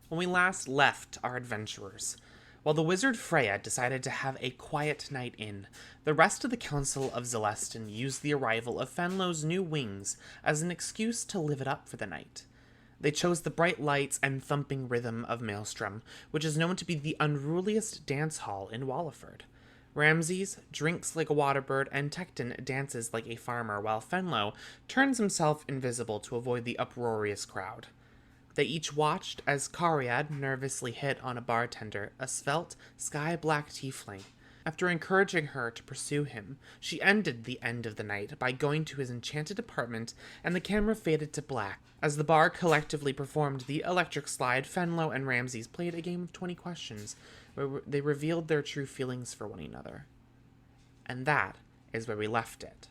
When we last left our adventurers, while the wizard Freya decided to have a quiet night in, the rest of the Council of Celestin used the arrival of Fenlo's new wings as an excuse to live it up for the night. They chose the bright lights and thumping rhythm of Maelstrom, which is known to be the unruliest dance hall in Walliford. Ramses drinks like a waterbird, and Tecton dances like a farmer, while Fenlo turns himself invisible to avoid the uproarious crowd. They each watched as Cariad nervously hit on a bartender, a svelte, sky-black tiefling. After encouraging her to pursue him, she ended the end of the night by going to his enchanted apartment, and the camera faded to black. As the bar collectively performed the electric slide, Fenlo and Ramses played a game of 20 questions, where they revealed their true feelings for one another. And that is where we left it.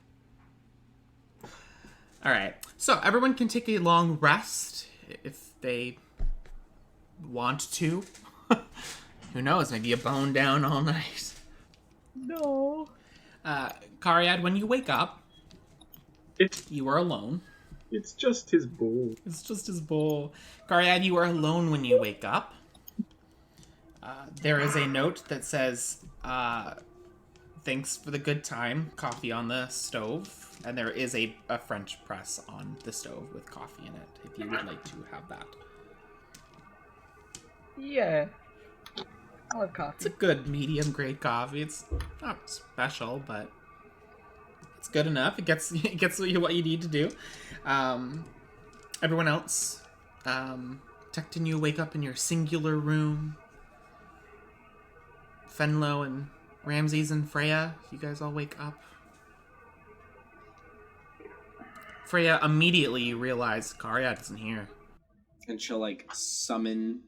Alright, so everyone can take a long rest if they want to. Who knows, maybe you bone down all night. No. Cariad, when you wake up, you are alone. It's just his bowl. It's just his bowl. Cariad, you are alone when you wake up. There is a note that says, thanks for the good time, coffee on the stove. And there is a French press on the stove with coffee in it, if you would like to have that. Yeah. I love coffee. It's a good medium-grade coffee. It's not special, but it's good enough. It gets what you need to do. Everyone else, Tecton, you wake up in your singular room. Fenlo and Ramses and Freya, you guys all wake up. Freya, immediately you realize Cariad isn't here. And she'll, summon,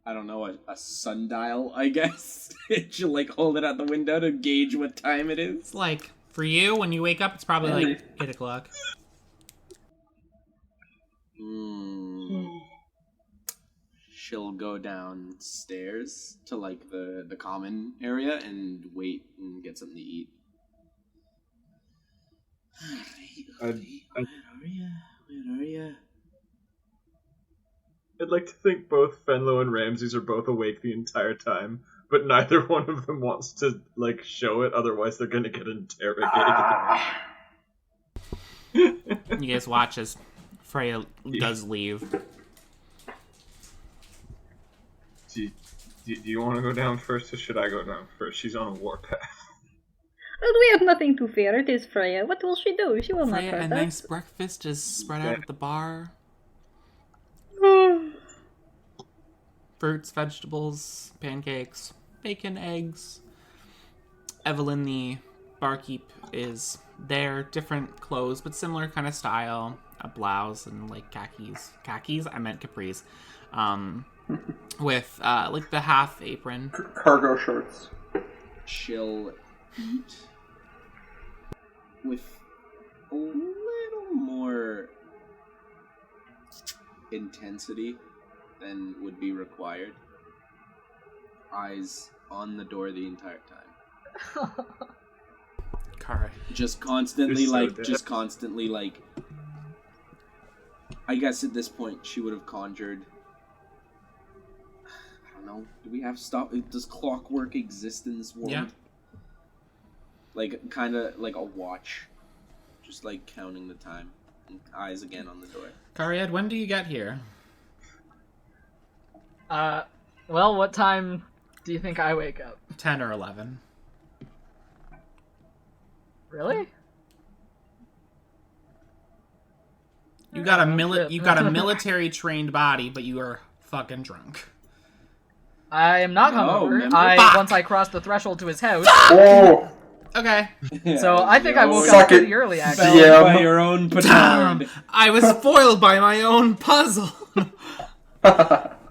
I don't know, a sundial, I guess. She'll, hold it out the window to gauge what time it is. It's like, for you, when you wake up, it's probably, 8 o'clock. She'll go downstairs to, the common area and wait and get something to eat. Where are ya? I'd like to think both Fenlo and Ramses are both awake the entire time, but neither one of them wants to, show it, otherwise they're gonna get interrogated. You guys watch as Freya does leave. Do you want to go down first, or should I go down first? She's on a warpath. But we have nothing to fear. It is Freya. What will she do? She will Freya, not hurt a us. nice breakfast is spread out at the bar. Fruits, vegetables, pancakes, bacon, eggs. Evelyn, the barkeep, is there. Different clothes, but similar kind of style. A blouse and khakis. Khakis? I meant capris. With the half apron. Cargo shorts. She'll eat with a little more intensity than would be required. Eyes on the door the entire time. Kara. Just constantly, so I guess at this point she would have conjured. I don't know. Do we have does clockwork exist in this world? Yeah. Kind of like a watch. Just counting the time. And eyes again on the door. Cariad, when do you get here? Well, what time do you think I wake up? 10 or 11. Really? You got a military trained body, but you are fucking drunk. I am not hungover. remember? Once I crossed the threshold to his house. Oh! Okay. So I think I woke Suck up pretty it. early, actually. Yeah. By your own petard. I was foiled by my own puzzle.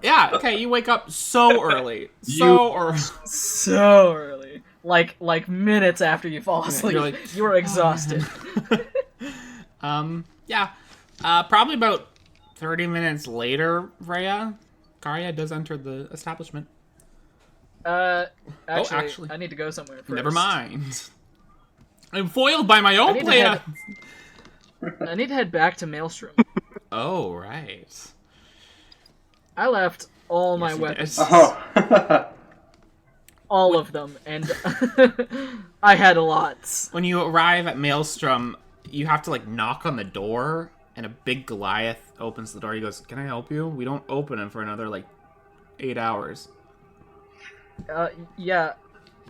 Yeah, okay, you wake up so early. So early. Like minutes after you fall asleep. You're like, you are exhausted. Yeah. Probably about 30 minutes later, Freya, Karia does enter the establishment. Actually, I need to go somewhere first. Never mind. I'm foiled by my own plan. I need to head back to Maelstrom. Oh, right. I left all Yes, my you weapons. did. Oh. All of them, and I had lots. When you arrive at Maelstrom, you have to like knock on the door, and a big Goliath opens the door. He goes, "Can I help you?" We don't open it for another like 8 hours. Yeah,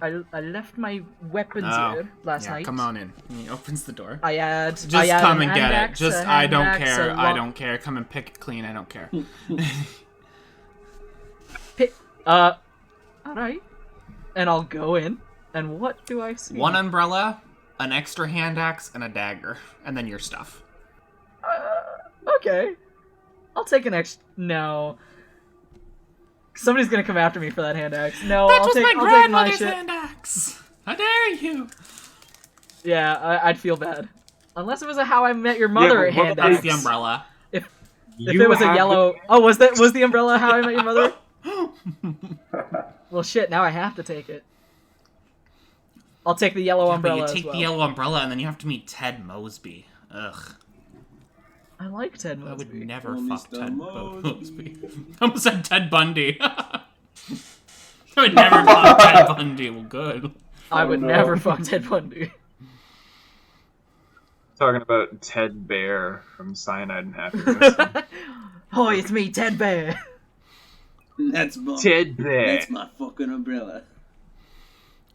I left my weapons here last night. Come on in. And he opens the door. I had Just come and get it. Just I don't hand axe, care. a I don't care. Come and pick it clean. I don't care. Alright. And I'll go in, and what do I see? One umbrella, an extra hand axe, and a dagger, and then your stuff. Okay. I'll take an extra. No. Somebody's gonna come after me for that hand axe. No, That I'll was take my I'll take my grandmother's shit. hand axe. How dare you? Yeah, I'd feel bad. Unless it was a How I Met Your Mother but what hand That's axe. the umbrella. If it was a yellow. Oh, was the umbrella How I Met Your Mother? Well, shit. Now I have to take it. I'll take the yellow Yeah, but umbrella. you as take well. the yellow umbrella, and then you have to meet Ted Mosby. Ugh. I like Ted I would Mosby. never Oh, fuck Mr. Ted Mosby. Mosby. I almost said Ted Bundy. I would never fuck Ted Bundy. Well, good. I would no. never fuck Ted Bundy. Talking about Ted Bear from Cyanide and Happiness. Oh, it's me, Ted Bear. That's my, Ted Bear. that's my fucking umbrella.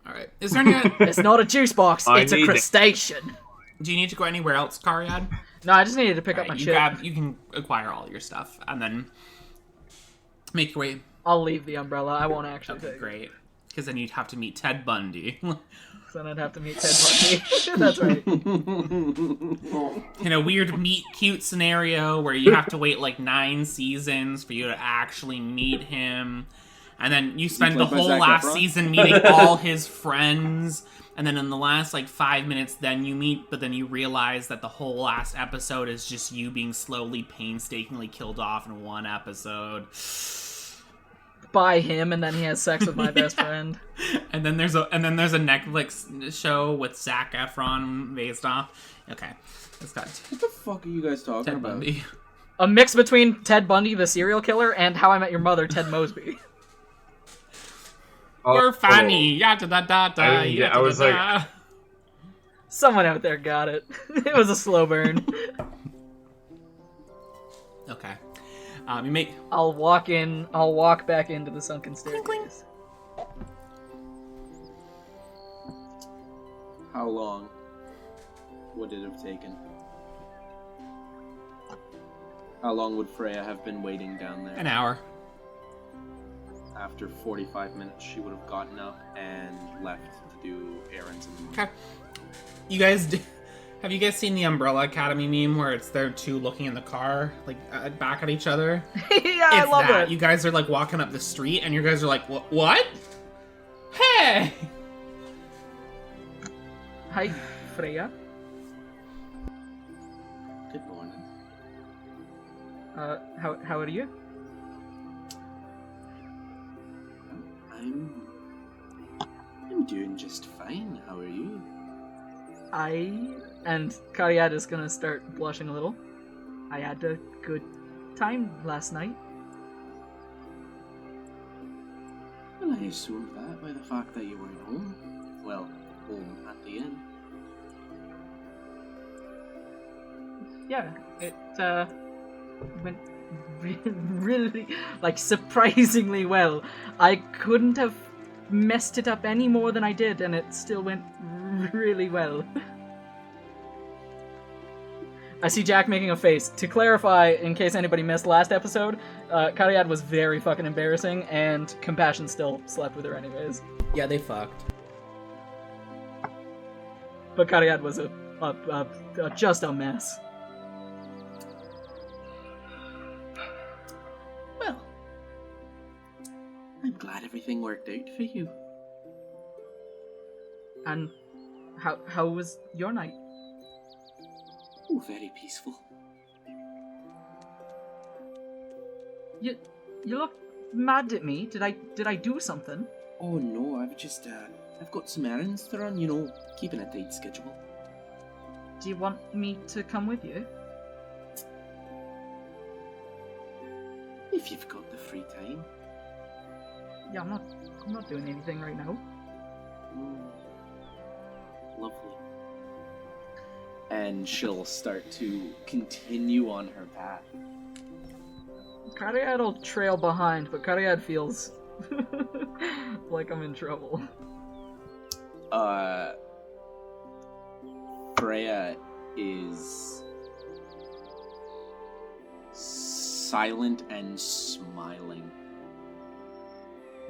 All right. Is there any? It's not a juice box. I It's a need it. crustacean. Do you need to go anywhere else, Karyad? No, I just needed to pick up my You shit. you can acquire all your stuff, and then make your way. I'll leave the umbrella. I won't actually Okay, take great. Because then you'd have to meet Ted Bundy. it. Then I'd have to meet Ted Bundy. That's right. In a weird meet cute scenario where you have to wait like 9 seasons for you to actually meet him. And then you spend the Played by whole Zac last Efron? season meeting all his friends. And then in the last like 5 minutes, then you meet, but then you realize that the whole last episode is just you being slowly, painstakingly killed off in one episode. By him, and then he has sex with my best friend. And then there's a Netflix show with Zac Efron based off. Okay, it's got What the fuck are you guys talking Ted about? Bundy. A mix between Ted Bundy, the serial killer, and How I Met Your Mother, Ted Mosby. Oh, You're funny. Yada da da da. I didn't get- I was like- Someone out there got it. It was a slow burn. Okay. You make I'll walk back into the sunken staircase. How long would it have taken? How long would Freya have been waiting down there? an hour. After 45 minutes, she would have gotten up and left to do errands in the morning. Okay. You guys, have you guys seen the Umbrella Academy meme where it's they're two looking in the car, like back at each other? Yeah, I It's love that. it. You guys are like walking up the street, and you guys are like, What? Hey! Hi, Freya. Good morning. How are you? I'm doing just fine. How are you? And Karyad is gonna start blushing a little. I had a good time last night. Well, I assumed that by the fact that you weren't home. Well, home at the inn. Yeah, it went really, like, surprisingly well. I couldn't have messed it up any more than I did, and it still went really well. I see Jack making a face. To clarify, in case anybody missed last episode, Karyad was very fucking embarrassing, and Compassion still slept with her anyways. Yeah, they fucked. But Karyad was just a mess. Well, I'm glad everything worked out for you. And how was your night? Oh, very peaceful. You look mad at me. Did I do something? Oh no, I've got some errands to run, keeping a tight schedule. Do you want me to come with you? If you've got the free time. Yeah, I'm not doing anything right now. Lovely. And she'll start to continue on her path. Cariad will trail behind, but Cariad feels like I'm in trouble. Freya is silent and smiling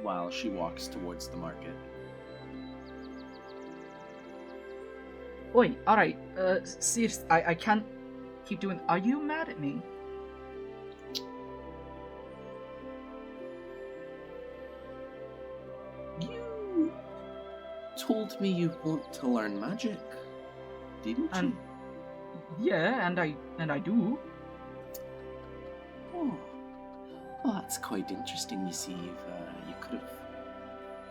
while she walks towards the market. Oi, alright, seriously, I can't keep doing. Are you mad at me? You told me you want to learn magic, didn't you? Yeah, and I do. Oh, well, that's quite interesting. You see, you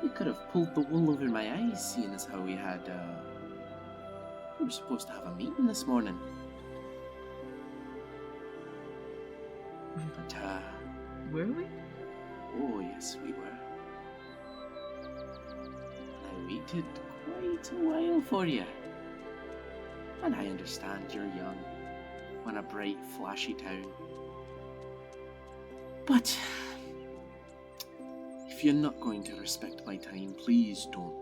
could have pulled the wool over my eyes, seeing as how we were supposed to have a meeting this morning. But Were we? oh yes, we were. I waited quite a while for you, and I understand you're young, on a bright, flashy town. But if you're not going to respect my time, please don't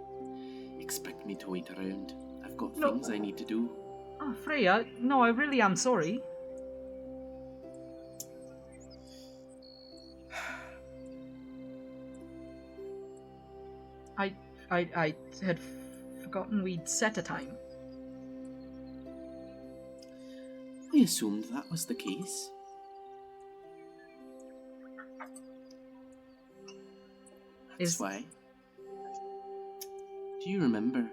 expect me to wait around. I've got things I need to do. Oh, Freya, no, I really am sorry. I had forgotten we'd set a time. I assumed that was the case. That's why. Do you remember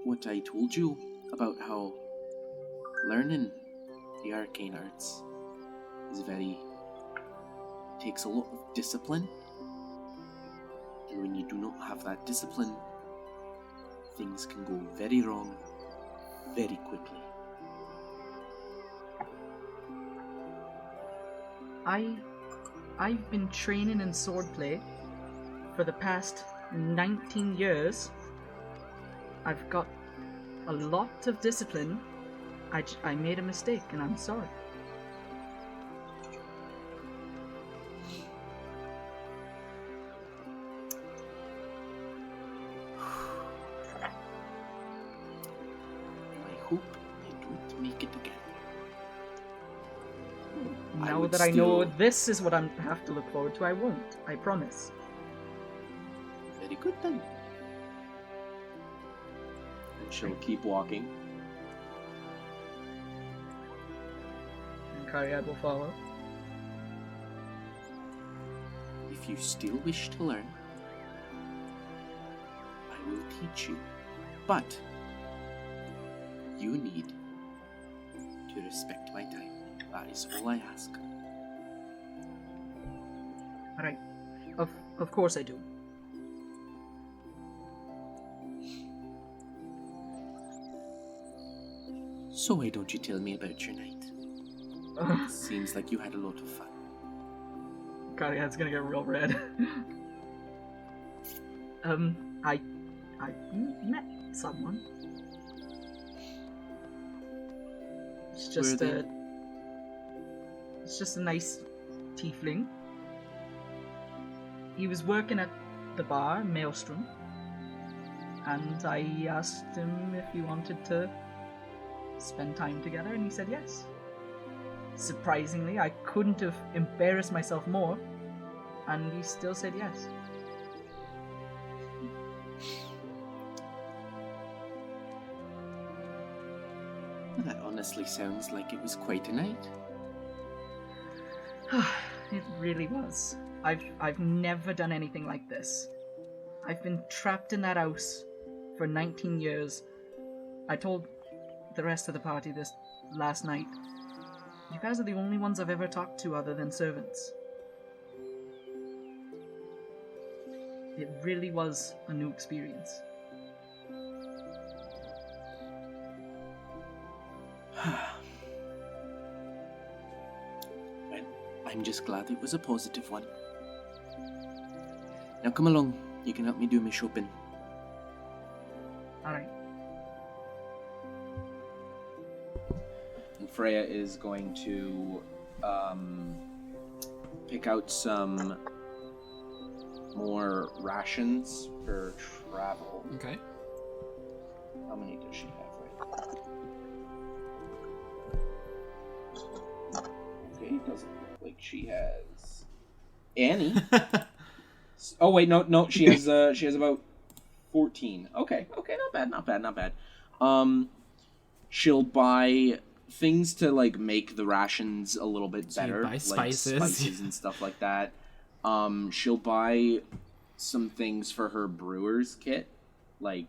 what I told you about how learning the arcane arts takes a lot of discipline? And when you do not have that discipline, things can go very wrong very quickly. I've been training in swordplay for the past 19 years. I've got a lot of discipline. I made a mistake and I'm sorry. I hope you don't make it again. Now that I know this is what I have to look forward to, I won't. I promise. Very good then. And she'll keep walking. And Cariad will follow. If you still wish to learn, I will teach you. But you need to respect my time. That is all I ask. Alright. Of course I do. So why don't you tell me about your night? Seems like you had a lot of fun. Cariad's gonna get real red. I met someone. It's just it's just a nice tiefling. He was working at the bar, Maelstrom, and I asked him if he wanted to spend time together, and he said yes. Surprisingly, I couldn't have embarrassed myself more, and he still said yes. Well, that honestly sounds like it was quite a night. It really was. I've never done anything like this. I've been trapped in that house for 19 years. I told the rest of the party this last night. You guys are the only ones I've ever talked to other than servants. It really was a new experience. I'm just glad it was a positive one. Now come along. You can help me do my shopping. All right. And Freya is going to pick out some more rations for travel. Okay. How many does she have right now? Okay, doesn't look like she has any. Oh wait, no, she has about 14. Okay, not bad. She'll buy things to like make the rations a little bit So you better, buy like spices. and stuff like that. She'll buy some things for her brewer's kit, like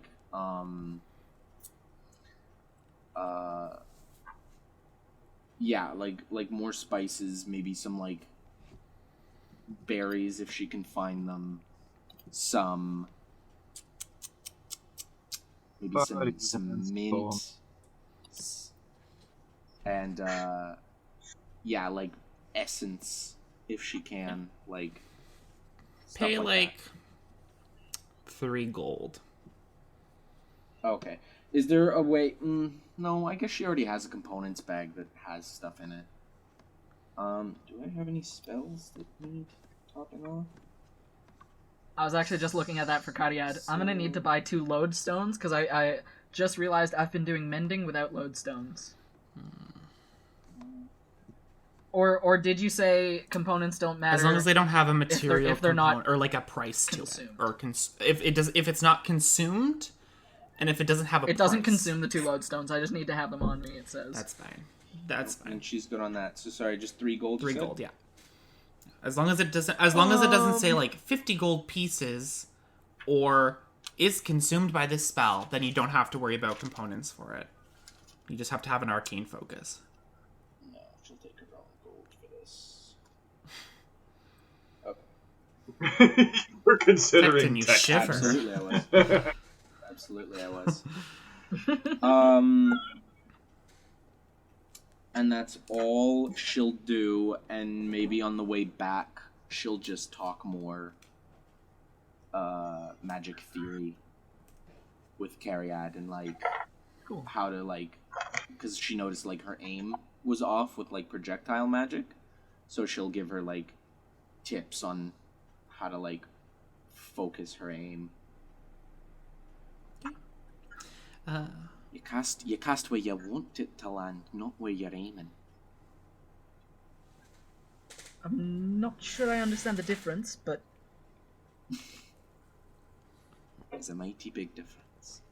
like more spices, maybe some like berries if she can find them, some maybe some mint, and like essence if she can, like stuff Pay like that. 3 gold. Okay. Is there a way? No, I guess she already has a components bag that has stuff in it. Do I have any spells that need topping off? I was actually just looking at that for Karyad. I'm gonna need to buy 2 lodestones, because I just realized I've been doing mending without lodestones. Or did you say components don't matter? As long as they don't have a material if they're component, not or like a price to consumed. it, or if it's not consumed, and if it doesn't have a It doesn't price, consume the 2 lodestones. I just need to have them on me. It says. That's fine. That's fine. And she's good on that. So sorry, just 3 gold. 3 gold, yeah. As long as it doesn't say like 50 gold pieces, or is consumed by this spell, then you don't have to worry about components for it. You just have to have an arcane focus. No, she'll take her own gold for this. Okay. We're considering Captain, you tech. shiver. Absolutely, I was. And that's all she'll do, and maybe on the way back, she'll just talk more magic theory with Karyad, and like Cool. how to like, because she noticed like her aim was off with like projectile magic, so she'll give her like tips on how to like focus her aim. You cast where you want it to land, not where you're aiming. I'm not sure I understand the difference, but There's a mighty big difference.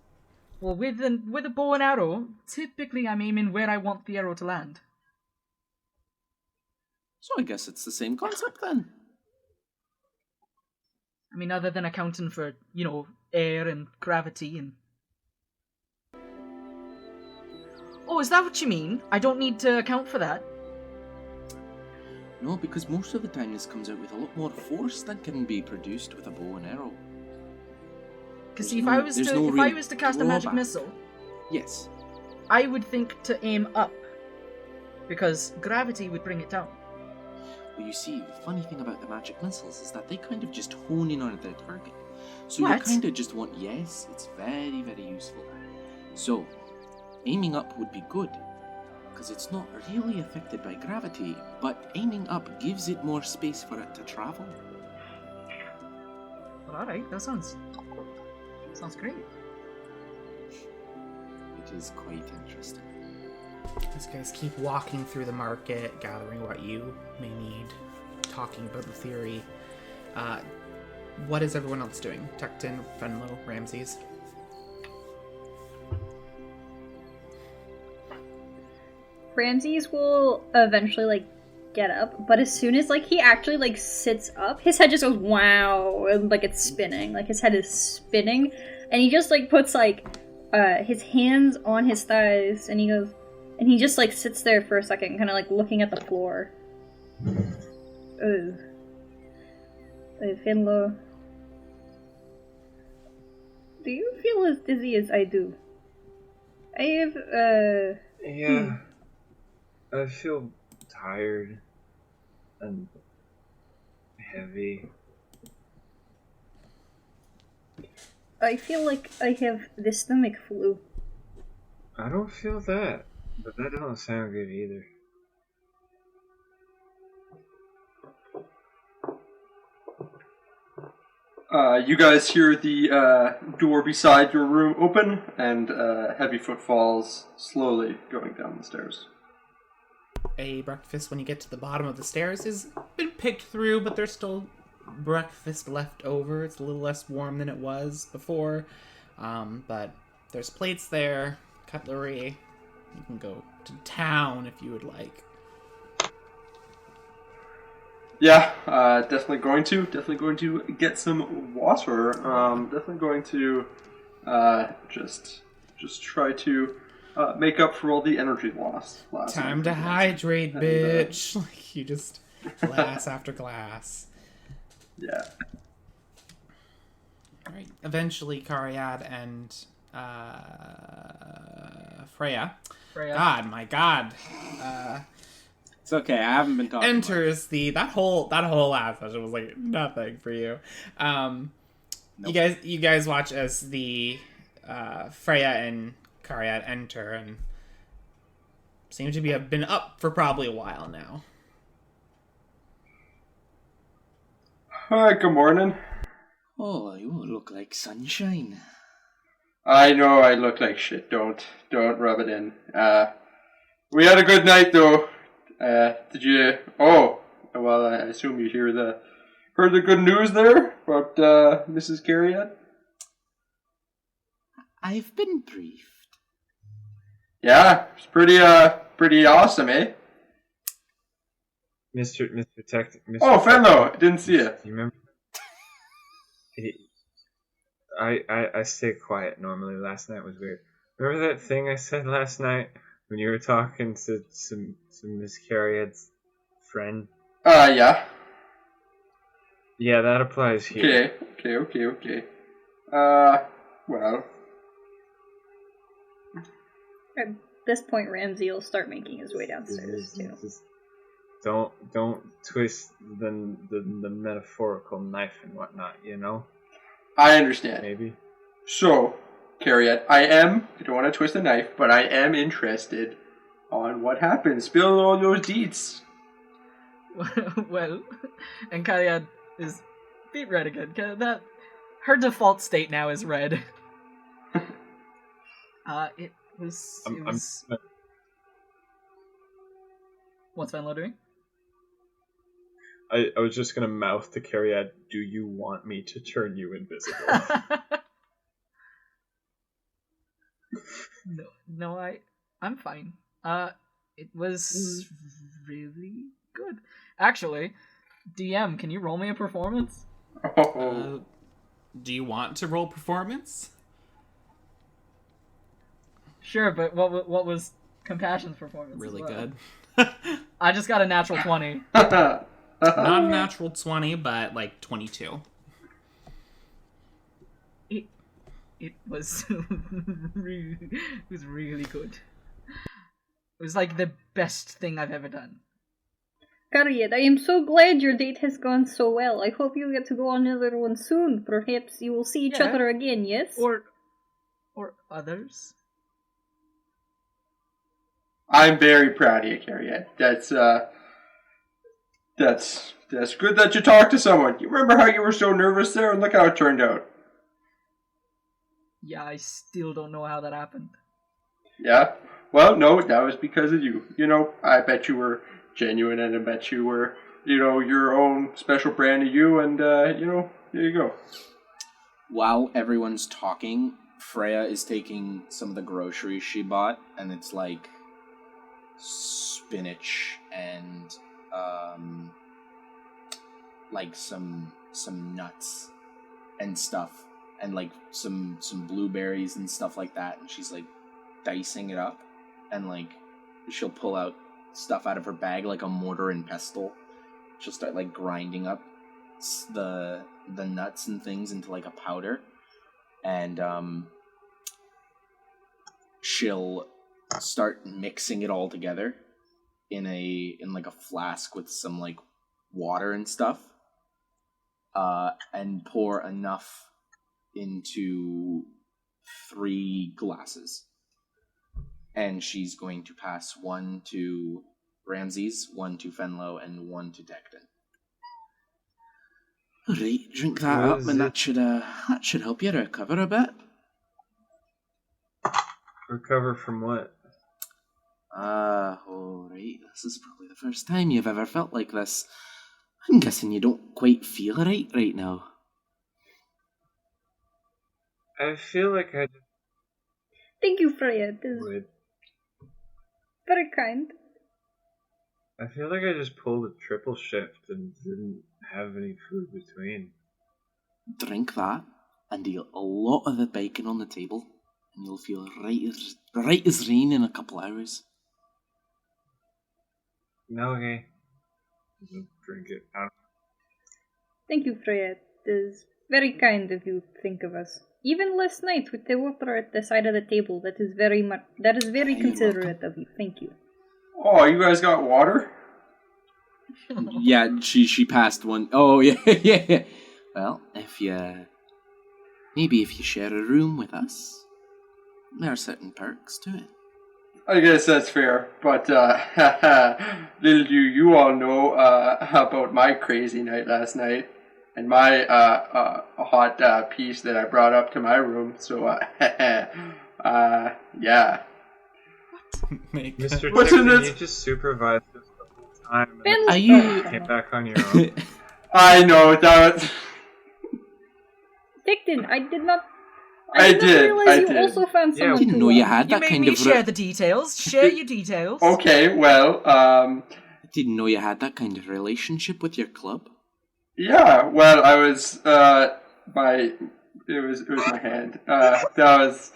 well, with a bow and arrow, typically I'm aiming where I want the arrow to land. So I guess it's the same concept then. I mean, other than accounting for air and gravity and. Oh, is that what you mean? I don't need to account for that. No, because most of the time this comes out with a lot more force than can be produced with a bow and arrow. Because There's if no- I was there's to no if I real was to cast a magic drawback. missile, Yes. I would think to aim up, because gravity would bring it down. But you see, the funny thing about the magic missiles is that they kind of just hone in on their target. So What? you kind of just want, yes, it's very, very useful. So, aiming up would be good, because it's not really affected by gravity, but aiming up gives it more space for it to travel. Well, alright, that sounds great. It is quite interesting. These guys keep walking through the market, gathering what you may need, talking about the theory. What is everyone else doing? Tecton, Venlo, Ramses? Ramses will eventually get up, but as soon as he actually sits up, his head just goes wow, and it's spinning. His head is spinning, and he just puts his hands on his thighs, and he goes, and he just sits there for a second, kind of looking at the floor. Finlo, do you feel as dizzy as I do? I have Yeah. I feel tired. and heavy. I feel like I have the stomach flu. I don't feel that, but that don't sound good either. You guys hear the door beside your room open, and heavy footfalls slowly going down the stairs. A breakfast when you get to the bottom of the stairs has been picked through, but there's still breakfast left over. It's a little less warm than it was before, but there's plates there, cutlery. You can go to town if you would like. Yeah, definitely going to get some water. Definitely going to just try to make up for all the energy lost last night. Time to hydrate, bitch. Like, you just glass after glass. Yeah. Right. Eventually, Cariad and Freya. God, my God. It's okay. I haven't been talking. Enters that whole last session was like nothing for you. Nope. You guys watch as the Freya and Cariad enter and seem to have been up for probably a while now. Hi, good morning. Oh, you look like sunshine. I know I look like shit. Don't rub it in. We had a good night though. Did you? Oh, well, I assume you heard the good news there about Mrs. Carriot. I've been briefed. Yeah, it's pretty awesome, eh? Mr. Oh, Fenlo, didn't see you. You remember? I stay quiet normally. Last night was weird. Remember that thing I said last night when you were talking to some Miss Carriot's friend? Yeah. Yeah, that applies here. Okay. Well. At this point, Ramsey will start making his way downstairs too. Just don't twist the metaphorical knife and whatnot, you know? I understand. Maybe. So, Carriot, I don't want to twist the knife, but I am interested on what happened. Spill all those deets. Well, and Kayad is beat red again. That her default state now is red. It was. What's Venlo doing? I was just gonna mouth to Carriad, do you want me to turn you invisible? No, I'm fine. It was really good. Actually, DM, can you roll me a performance? Do you want to roll performance? Sure, but what was Compassion's performance? Really as well? good. I just got a natural 20. Not a natural 20, but like 22. It was really good. It was like the best thing I've ever done. Cariad, I am so glad your date has gone so well. I hope you get to go on another one soon. Perhaps you will see each other again, yes? Or others. I'm very proud of you, Carriot. That's good that you talked to someone. You remember how you were so nervous there, and look how it turned out. Yeah, I still don't know how that happened. Yeah? Well, no, that was because of you. You know, I bet you were genuine, and I bet you were, your own special brand of you, and, there you go. While everyone's talking, Freya is taking some of the groceries she bought, and it's like spinach and like some nuts and stuff, and like some blueberries and stuff like that, and she's like dicing it up, and like she'll pull out stuff out of her bag like a mortar and pestle. She'll start like grinding up the nuts and things into like a powder, and she'll start mixing it all together in like a flask with some like water and stuff, and pour enough into 3 glasses. And she's going to pass 1 to Ramses, 1 to Fenlo, and 1 to Decton. Alright, drink that up, and that should help you recover a bit. Recover from what? Alright, this is probably the first time you've ever felt like this. I'm guessing you don't quite feel right now. I feel like I Thank you, Freya. This is would. very kind. I feel like I just pulled a triple shift and didn't have any food between. Drink that, and eat a lot of the bacon on the table, and you'll feel right as rain in a couple hours. No, okay. Don't drink it. Thank you, Freya. It is very kind of you to think of us. Even last night with the water at the side of the table, that is very You're considerate of you. Thank you. Oh, you guys got water? Yeah, she passed one. Oh, yeah. Well, maybe if you share a room with us, there are certain perks to it. I guess that's fair, but little do you all know about my crazy night last night and my hot piece that I brought up to my room. So, yeah. Mr. What's Tick, in can this? you just supervise this the whole time? Ben- Are you... Get back on your own. I know that. Decton, I did not I not did, realize I you did. also found Yeah, someone I didn't to know you had You that made kind me of... share the details. Share your details. Okay, well, I didn't know you had that kind of relationship with your club. yeah. Well, I was it was my hand. That was.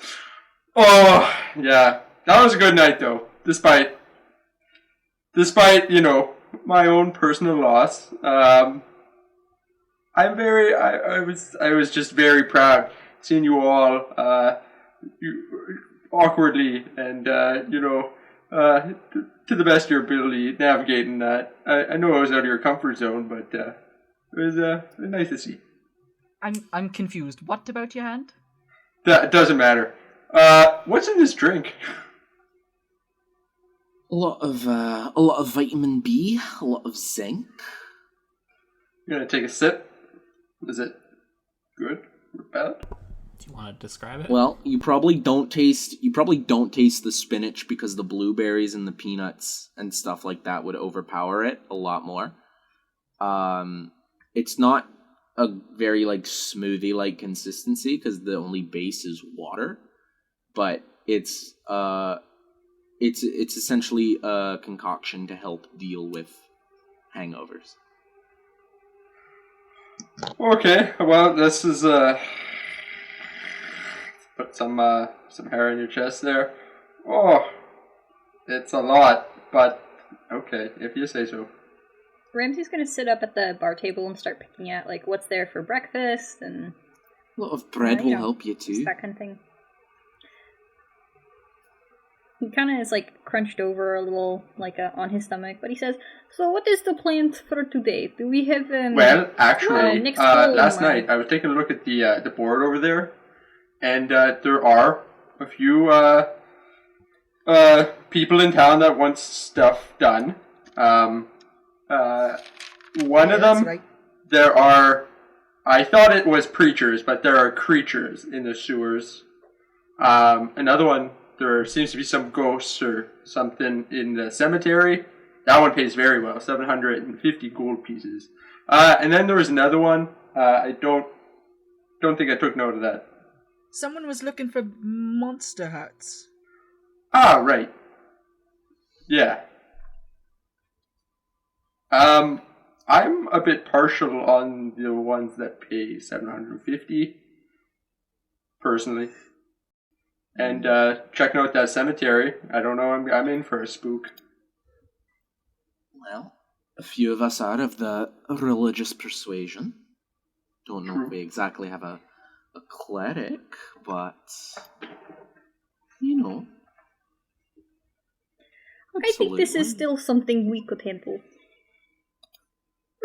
Oh, yeah. That was a good night, though. Despite my own personal loss. I was just very proud seeing you all awkwardly and to the best of your ability navigating that. I know I was out of your comfort zone, but it was nice to see. I'm confused. What about your hand? That doesn't matter. What's in this drink? A lot of vitamin B, a lot of zinc. You gonna take a sip? Is it good or bad? Do you want to describe it? Well, you probably don't taste the spinach because the blueberries and the peanuts and stuff like that would overpower it a lot more. It's not a very smoothie like consistency because the only base is water, but it's essentially a concoction to help deal with hangovers. Okay, well, this is put some hair in your chest there. Oh, it's a lot, but okay, if you say so. Ramsey's gonna sit up at the bar table and start picking out what's there for breakfast and A lot of bread will help you just too. that kind of thing. He kind of is crunched over a little, on his stomach, but he says, "So, what is the plan for today? Do we have Well, actually, next goal in last mind?" night I was taking a look at the board over there, and there are a few people in town that want stuff done. One of them, Right. there are. I thought it was preachers, but there are creatures in the sewers. Another one, there seems to be some ghosts or something in the cemetery. That one pays very well, 750 gold pieces. And then there was another one. I don't think I took note of that. Someone was looking for monster hats. Ah, right. Yeah. I'm a bit partial on the ones that pay 750, personally. And checking out that cemetery, I don't know, I'm in for a spook. Well, a few of us are of the religious persuasion. Don't know if we exactly have a cleric, but I think this is absolutely. still something we could handle.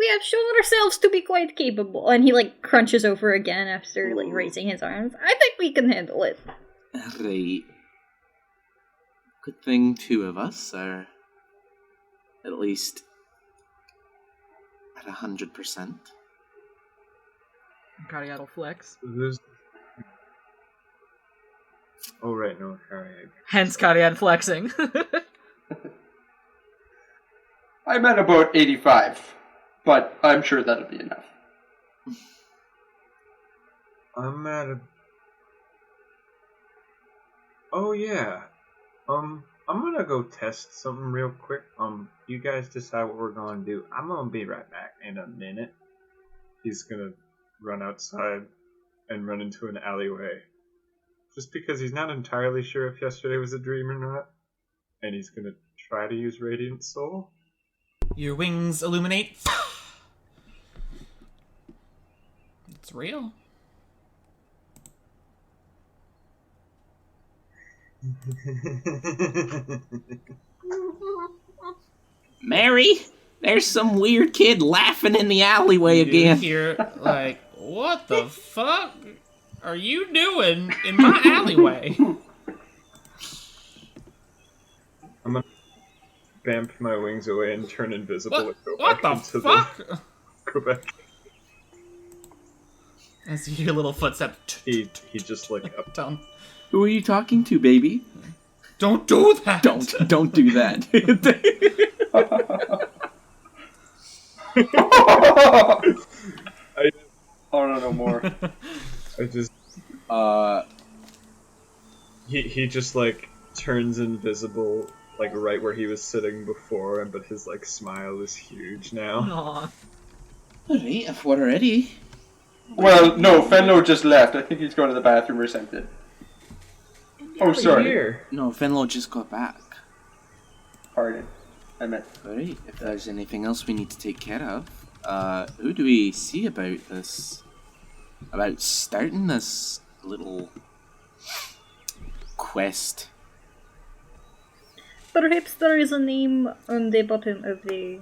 We have shown ourselves to be quite capable. And he, like, crunches over again after, like, raising his arms. I think we can handle it. Right. Good thing 2 of us are at least at 100%. Cariad will flex. Oh, right, no, sorry. Hence Cariad flexing. I'm at about 85, but I'm sure that'll be enough. I'm at a... Oh, yeah. I'm gonna go test something real quick. You guys decide what we're gonna do. I'm gonna be right back in a minute. He's gonna run outside and run into an alleyway. Just because he's not entirely sure if yesterday was a dream or not. And he's gonna try to use Radiant Soul. Your wings illuminate. It's real. Mary, there's some weird kid laughing in the alleyway You again. hear, like, what the fuck are you doing in my alleyway? I'm gonna bamf my wings away and turn invisible and go What back the into fuck? Go back. As you hear little footsteps. He just like up. Down. Who are you talking to, baby? Don't do that! Don't do that. I Oh no more. I just uh, he just like turns invisible like right where he was sitting before, but his like smile is huge now. Aw. alright, if we're ready. Well, no, Fenlo just left. I think he's going to the bathroom or something. Oh, sorry. Here. No, Fenlo just got back. Pardon. I meant. Alright, if there's anything else we need to take care of, who do we see about this? About starting this little quest? Perhaps there is a name on the bottom of the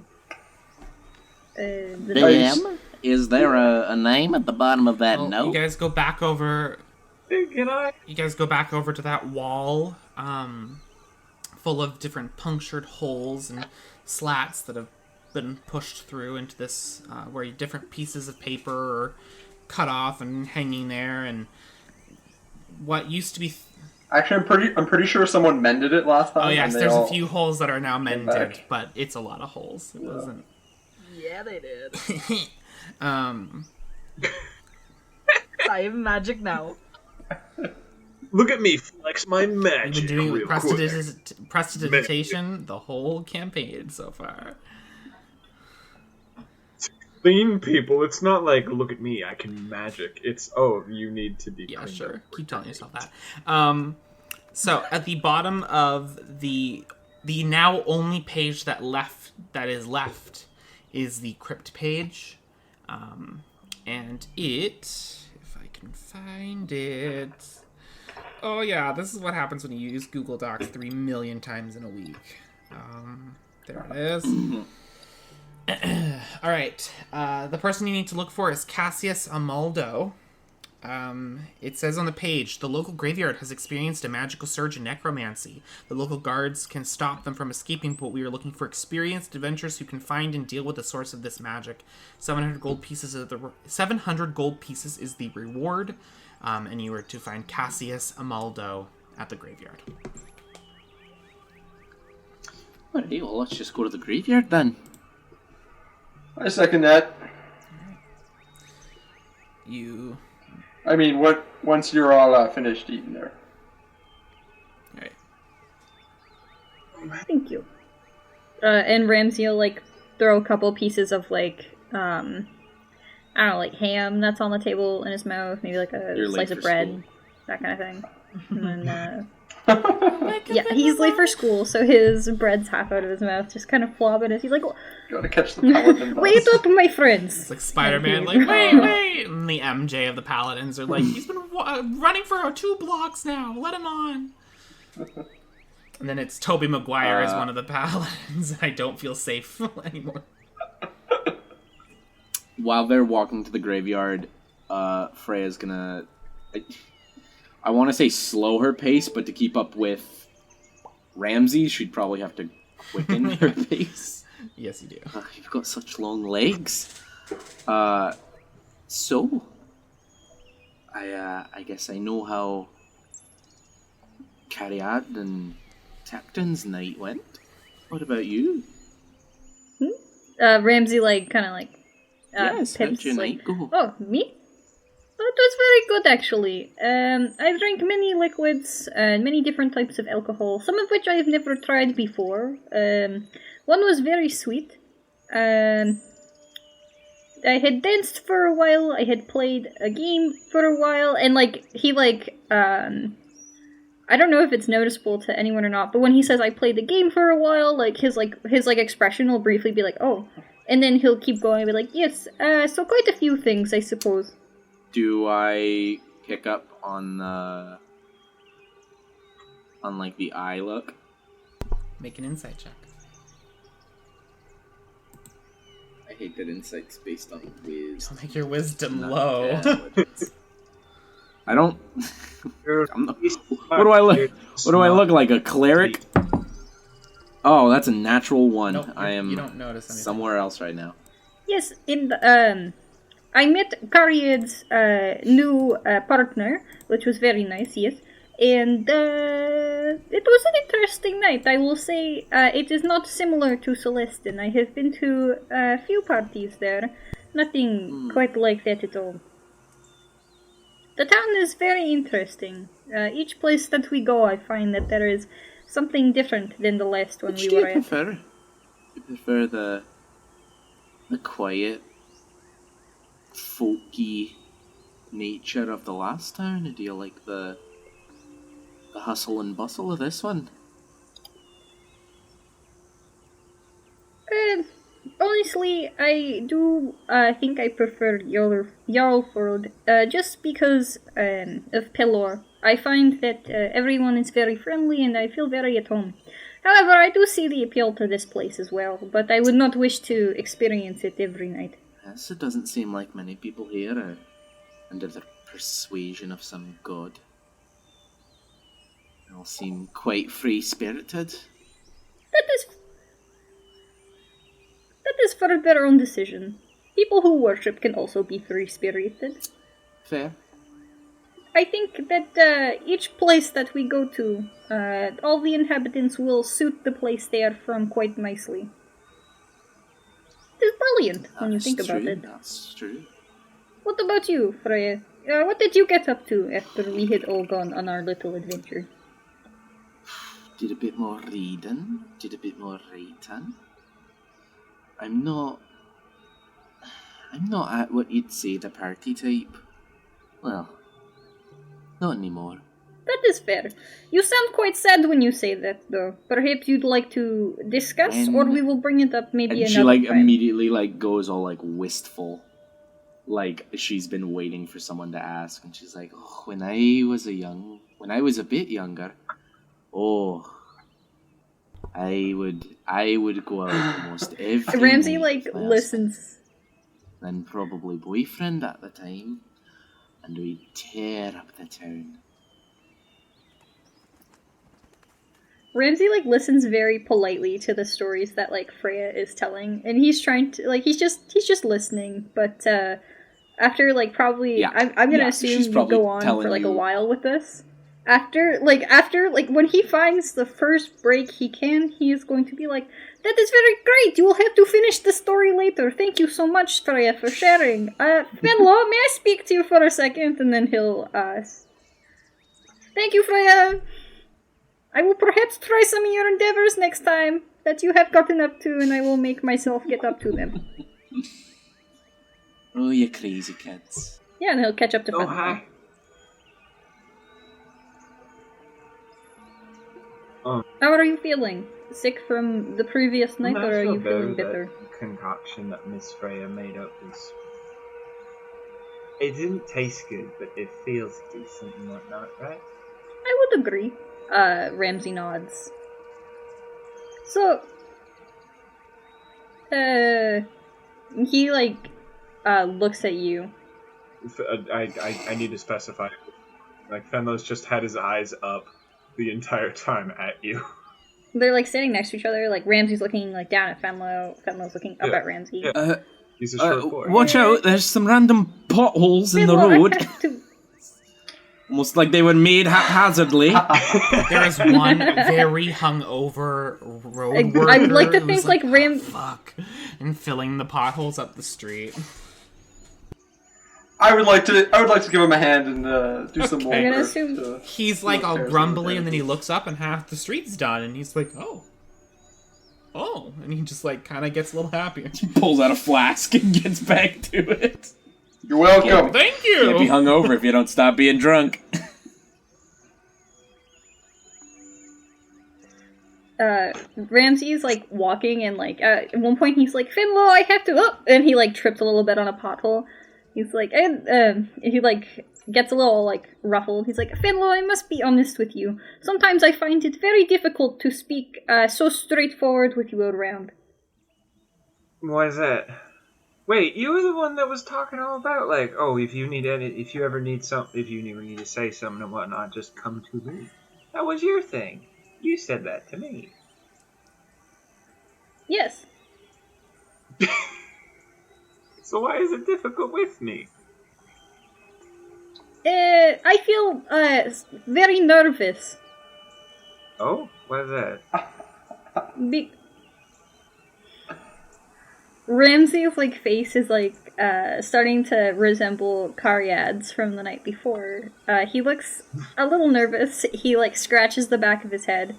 Them? Is there a name at the bottom of that Well, note? You guys go back over. Can I? You guys go back over to that wall, full of different punctured holes and slats that have been pushed through into this, where different pieces of paper are cut off and hanging there, and what used to be. Actually, I'm pretty sure someone mended it last time. Oh yes, and they there's all a few holes that are now mended, back. but it's a lot of holes. It wasn't. Yeah, they did. um. I have magic now. Look at me flex my We've magic been doing real quick. prestidigitation the whole campaign so far. Clean people. It's not like look at me, I can magic. It's you need to be. Yeah, cleaned sure. up. Keep telling yourself that. So at the bottom of the now only page that is left is the crypt page, and it, if I can find it. Oh yeah, this is what happens when you use Google Docs 3 million times in a week. There it is. All right. The person you need to look for is Kassius Amaldo. It says on the page, the local graveyard has experienced a magical surge in necromancy. The local guards can stop them from escaping, but we are looking for experienced adventurers who can find and deal with the source of this magic. 700 gold pieces is the reward, and you are to find Kassius Amaldo at the graveyard. Alright, well, let's just go to the graveyard then. I second that. I mean, once you're all finished eating there. Alright. Thank you. And Ramsey will, like, throw a couple pieces of, like, I don't know, like ham that's on the table in his mouth, maybe like a slice of bread, school. that kind of thing. And then, yeah, he's late for school, so his bread's half out of his mouth, just kind of flopping as he's like, Gotta catch the paladin bus. wait up, my friends! It's like Spider-Man, like, wait! And the MJ of the Paladins are like, he's been running for 2 blocks now, let him on! And then it's Tobey Maguire as one of the Paladins, and I don't feel safe anymore. while they're walking to the graveyard, Freya's gonna... I want to say slow her pace, but to keep up with Ramsey, she'd probably have to quicken her pace. Yes, you do. You've got such long legs. So, I guess I know how Cariad and Tecton's night went. What about you? Ramsey, Yes, how'd your night go? Oh, me? Well, it was very good, actually. I drank many liquids and many different types of alcohol, some of which I have never tried before. One was very sweet. I had danced for a while, I had played a game for a while, and, I don't know if it's noticeable to anyone or not, but when he says I played the game for a while, his expression will briefly be like, oh, and then he'll keep going and be like, yes, so quite a few things, I suppose. Do I pick up on the eye look? Make an insight check. I hate that insight's based on wisdom. Don't make your wisdom low. I don't. What do I look? What do I look like? A cleric? Oh, that's a natural one. Nope, I am you don't notice anything. somewhere else right now. Yes, I met Cariad's new partner, which was very nice, yes. And it was an interesting night, I will say. It is not similar to Celestin. I have been to a few parties there. Nothing quite like that at all. The town is very interesting. Each place that we go, I find that there is something different than the last one Which we were do you at. prefer? Do you prefer the quiet, folky nature of the last town, or do you like the hustle and bustle of this one? Honestly, I do think I prefer Jarlford, just because of Pelor. I find that everyone is very friendly and I feel very at home. However, I do see the appeal to this place as well, but I would not wish to experience it every night. Yes, it doesn't seem like many people here are under the persuasion of some god. They all seem quite free-spirited. That is for their own decision. People who worship can also be free-spirited. Fair. I think that each place that we go to, all the inhabitants will suit the place they are from quite nicely. It's brilliant when you think about it. That's true. What about you, Freya? What did you get up to after we had all gone on our little adventure? Did a bit more reading, did a bit more writing. I'm not at what you'd say the party type. Well, not anymore. That is fair. You sound quite sad when you say that, though. Perhaps you'd like to discuss, or we will bring it up maybe and another she time. immediately goes all wistful, like she's been waiting for someone to ask, and she's like, "Oh, when I was a bit younger, oh, I would go out almost every Ramsey night with my listens. husband, and probably boyfriend at the time, and we'd tear up the town." Ramsey listens very politely to the stories that Freya is telling, and he's trying to he's just listening. But after probably I'm gonna assume you go on for a while with this. After when he finds the first break he can, he is going to be like, "That is very great. You will have to finish the story later. Thank you so much, Freya, for sharing. Venlo, may I speak to you for a second?" And then he'll "Thank you, Freya. I will perhaps try some of your endeavors next time that you have gotten up to, and I will make myself get up to them." Oh, you crazy kids. Yeah, and he'll catch up to Oh, Fenlo. hi. How are you feeling? Sick from the previous night, or are you feeling better? That concoction that Miss Freya made up was... It didn't taste good, but it feels decent and whatnot, right? I would agree. Ramsey nods. So, he looks at you. I need to specify. Like, Fenlo's just had his eyes up the entire time at you. They're like standing next to each other. Like Ramsey's looking like down at Fenlo. Fenlo's looking up at Ramsey. Yeah. He's a short boy. Watch out! There's some random potholes in the road. Almost like they were made haphazardly. There is one very hungover road worker. I would like to think like Ram. Fuck, and filling the potholes up the street. I would like to give him a hand and do some more. I'm gonna assume he's like all grumbly, and then he looks up, and half the street's done, and he's like, "Oh," and he just like kind of gets a little happier. He pulls out a flask and gets back to it. You're welcome. Thank you. Can't be hungover if you don't stop being drunk. Ramsey's like walking, and like at one point he's like, "Finlo, I have to," and he like trips a little bit on a pothole. He's like, and he like gets a little like ruffled. He's like, "Finlo, I must be honest with you. Sometimes I find it very difficult to speak so straightforward with you around." Why is that? Wait, you were the one that was talking all about like, oh, if you ever need to say something and whatnot, just come to me. That was your thing. You said that to me. Yes. So why is it difficult with me? I feel very nervous. Oh, why is that? Ramsey's like face is like starting to resemble Cariad's from the night before. He looks a little nervous. He like scratches the back of his head.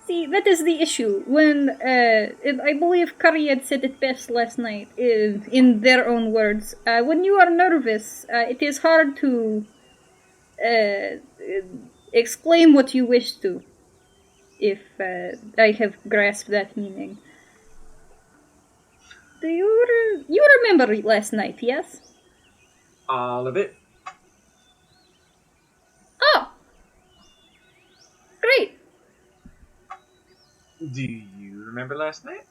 See, that is the issue. When I believe Cariad said it best last night, in their own words. When you are nervous, it is hard to explain what you wish to. If I have grasped that meaning. Do you remember last night, yes? All of it. Oh! Great! Do you remember last night?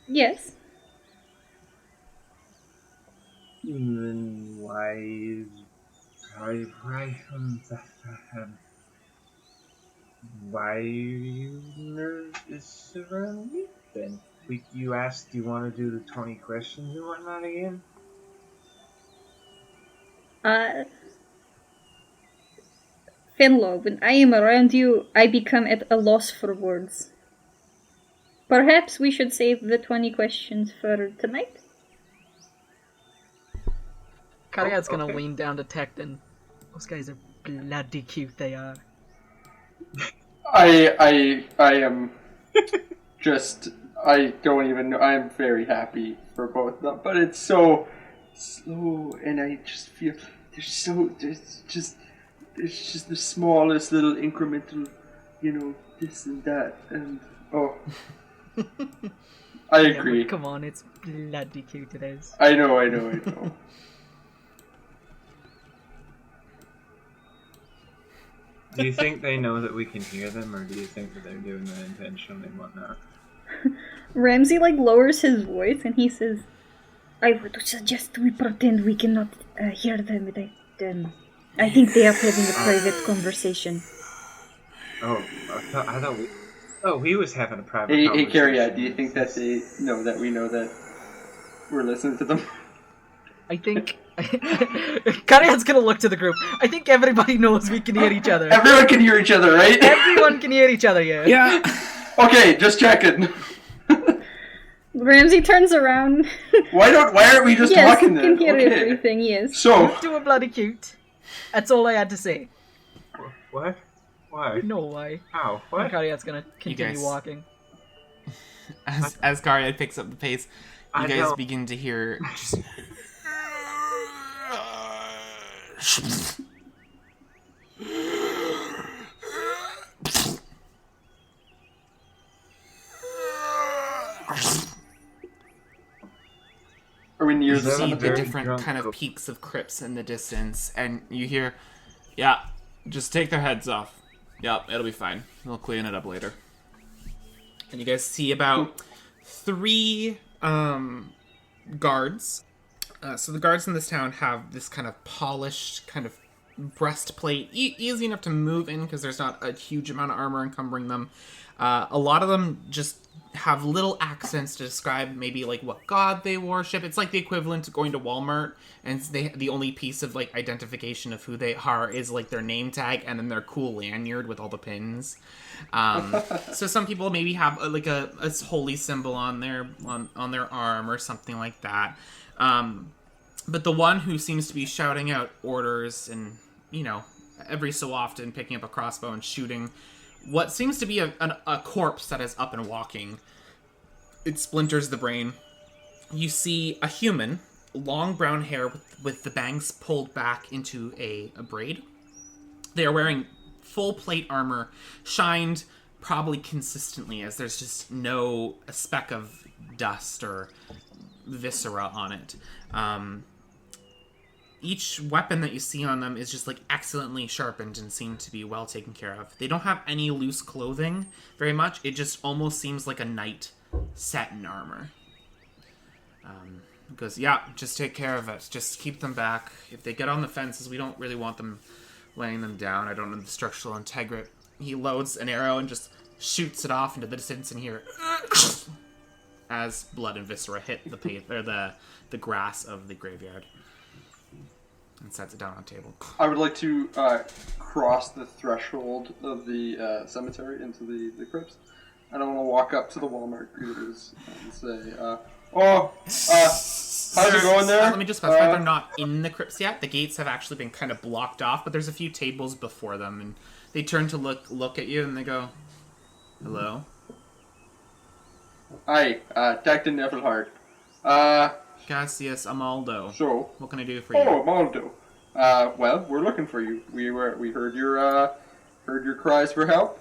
Yes. Then why are you nervous around me then? You asked, do you want to do the 20 questions and whatnot again? Finlo, when I am around you, I become at a loss for words. Perhaps we should save the 20 questions for tonight? Cariad's gonna lean down to Tecton. Those guys are bloody cute, they are. I am just, I don't even know, I'm very happy for both of them, but it's so slow, and I just feel, there's just the smallest little incremental, this and that, and, I agree. Come on, it's bloody cute, it is. I know. Do you think they know that we can hear them, or do you think that they're doing that intentionally and whatnot? Ramsey lowers his voice and he says, "I would suggest we pretend we cannot hear them. I think they are having a private conversation." Oh, I thought we... Oh, he was having a private Hey, conversation. Carrie, do you think that they know that we know that we're listening to them? I think... Cariad's gonna look to the group. I think everybody knows we can hear each other. Everyone can hear each other, right? Everyone can hear each other, yeah. Yeah. Okay, just checking. Ramsey turns around. Why aren't we just yes, talking then? can hear Okay. everything, yes. So, Do a bloody cute. That's all I had to say. What? Why? No why. How? What? Cariad's gonna continue guys- walking. As Cariad picks up the pace, you I guys don't- begin to hear just... are we near You them? see the very different drunk kind of Kofi. peaks of crypts in the distance, and you hear, "Yeah, just take their heads off. Yep, it'll be fine. We'll clean it up later." And you guys see about 3 guards. So the guards in this town have this kind of polished kind of breastplate, easy enough to move in because there's not a huge amount of armor encumbering them. A lot of them just have little accents to describe maybe like what god they worship. It's like the equivalent to going to Walmart and the only piece of like identification of who they are is like their name tag and then their cool lanyard with all the pins. So some people maybe have like a holy symbol on their arm or something like that. But the one who seems to be shouting out orders and, you know, every so often picking up a crossbow and shooting what seems to be a corpse that is up and walking. It splinters the brain. You see a human, long brown hair with the bangs pulled back into a braid. They are wearing full plate armor, shined probably consistently as there's just no speck of dust or viscera on it. Each weapon that you see on them is just like excellently sharpened and seem to be well taken care of. They don't have any loose clothing very much. It just almost seems like a knight set in armor. He goes, yeah, just take care of it. Just keep them back. If they get on the fences, we don't really want them laying them down. I don't know the structural integrity. He loads an arrow and just shoots it off into the distance and here as blood and viscera hit the grass of the graveyard. And sets it down on a table. I would like to cross the threshold of the cemetery into the crypts. And I want to walk up to the Walmart greeters and say, how's it going there? Let me just specify, they're not in the crypts yet. The gates have actually been kind of blocked off, but there's a few tables before them. And they turn to look at you and they go, hello? Hi, Captain Everhard. Kassius Amaldo. So, what can I do for you? Oh, Amaldo. Well, we're looking for you. We heard your cries for help.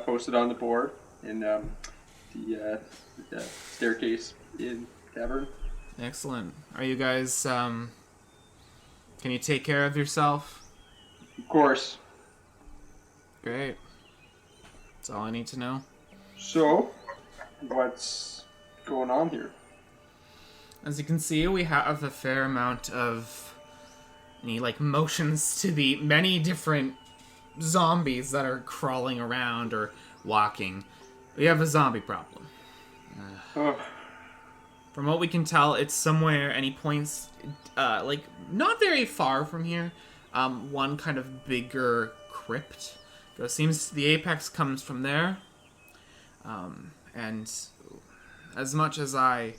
Posted on the board in the staircase in cavern. Excellent. Are you guys? Can you take care of yourself? Of course. Great. That's all I need to know. So, what's going on here? As you can see, we have a fair amount of motions to the many different zombies that are crawling around or walking. We have a zombie problem. From what we can tell, it's somewhere, and he points, not very far from here, one kind of bigger crypt. It seems the apex comes from there. And as much as I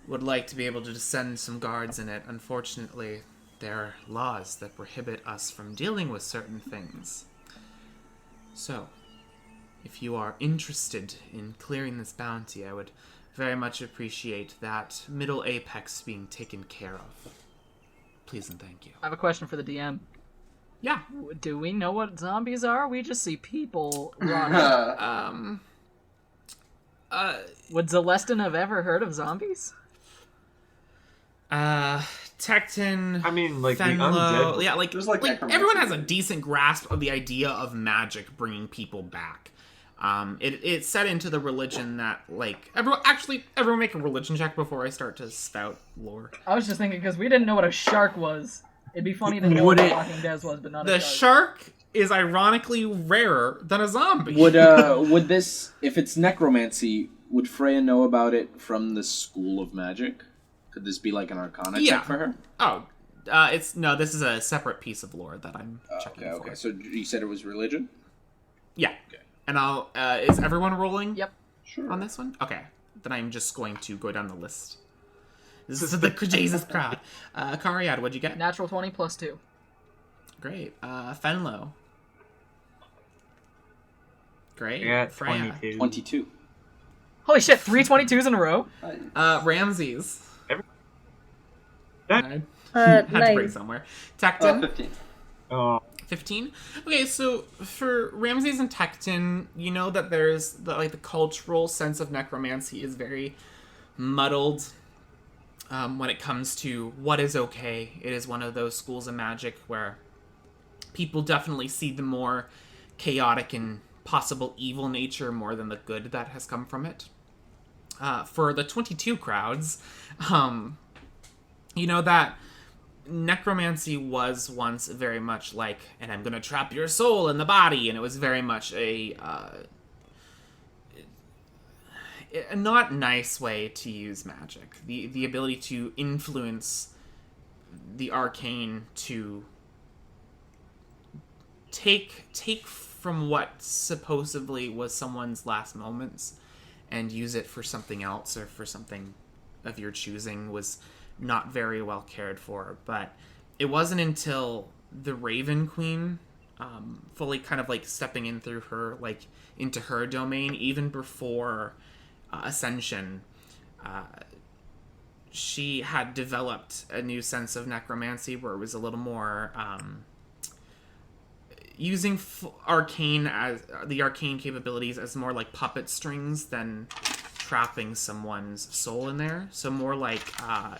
would like to be able to send some guards in it, unfortunately, there are laws that prohibit us from dealing with certain things. So, if you are interested in clearing this bounty, I would very much appreciate that middle apex being taken care of. Please and thank you. I have a question for the DM. Yeah. Do we know what zombies are? We just see people run. Would Celestin have ever heard of zombies? Tecton. I mean, like, Fenlo, the undead. yeah, There's, everyone has a decent grasp of the idea of magic bringing people back. It's set into the religion that, everyone make a religion check before I start to spout lore. I was just thinking, because we didn't know what a shark was. It'd be funny to know what a Talking Des was, but not a shark. The shark is ironically rarer than a zombie. Would this, if it's necromancy, would Freya know about it from the School of Magic? Could this be like an Arcana check for her? Oh, this is a separate piece of lore that I'm checking for. Okay, so you said it was religion? Yeah. Okay. And is everyone rolling? Yep. Sure. On this one? Okay. Then I'm just going to go down the list. This is the Jesus crowd. Kariad, what'd you get? Natural 20 plus 2. Great. Fenlo. Great. I got Freya. 22. Holy shit, 3 22s in a row? Ramses. That- I had to nice. break somewhere. Tecton. 15. Oh, 15? Okay, so for Ramses and Tecton, you know that there's the cultural sense of necromancy is very muddled when it comes to what is okay. It is one of those schools of magic where people definitely see the more chaotic and possible evil nature more than the good that has come from it. for the 22 crowds, you know that necromancy was once very much like, and I'm gonna trap your soul in the body, and it was very much a not nice way to use magic. The ability to influence the arcane to take from what supposedly was someone's last moments and use it for something else or for something of your choosing was not very well cared for. But it wasn't until the Raven Queen fully kind of like stepping in through her, like into her domain, even before Ascension, she had developed a new sense of necromancy where it was a little more using arcane as the arcane capabilities as more like puppet strings than trapping someone's soul in there. So more like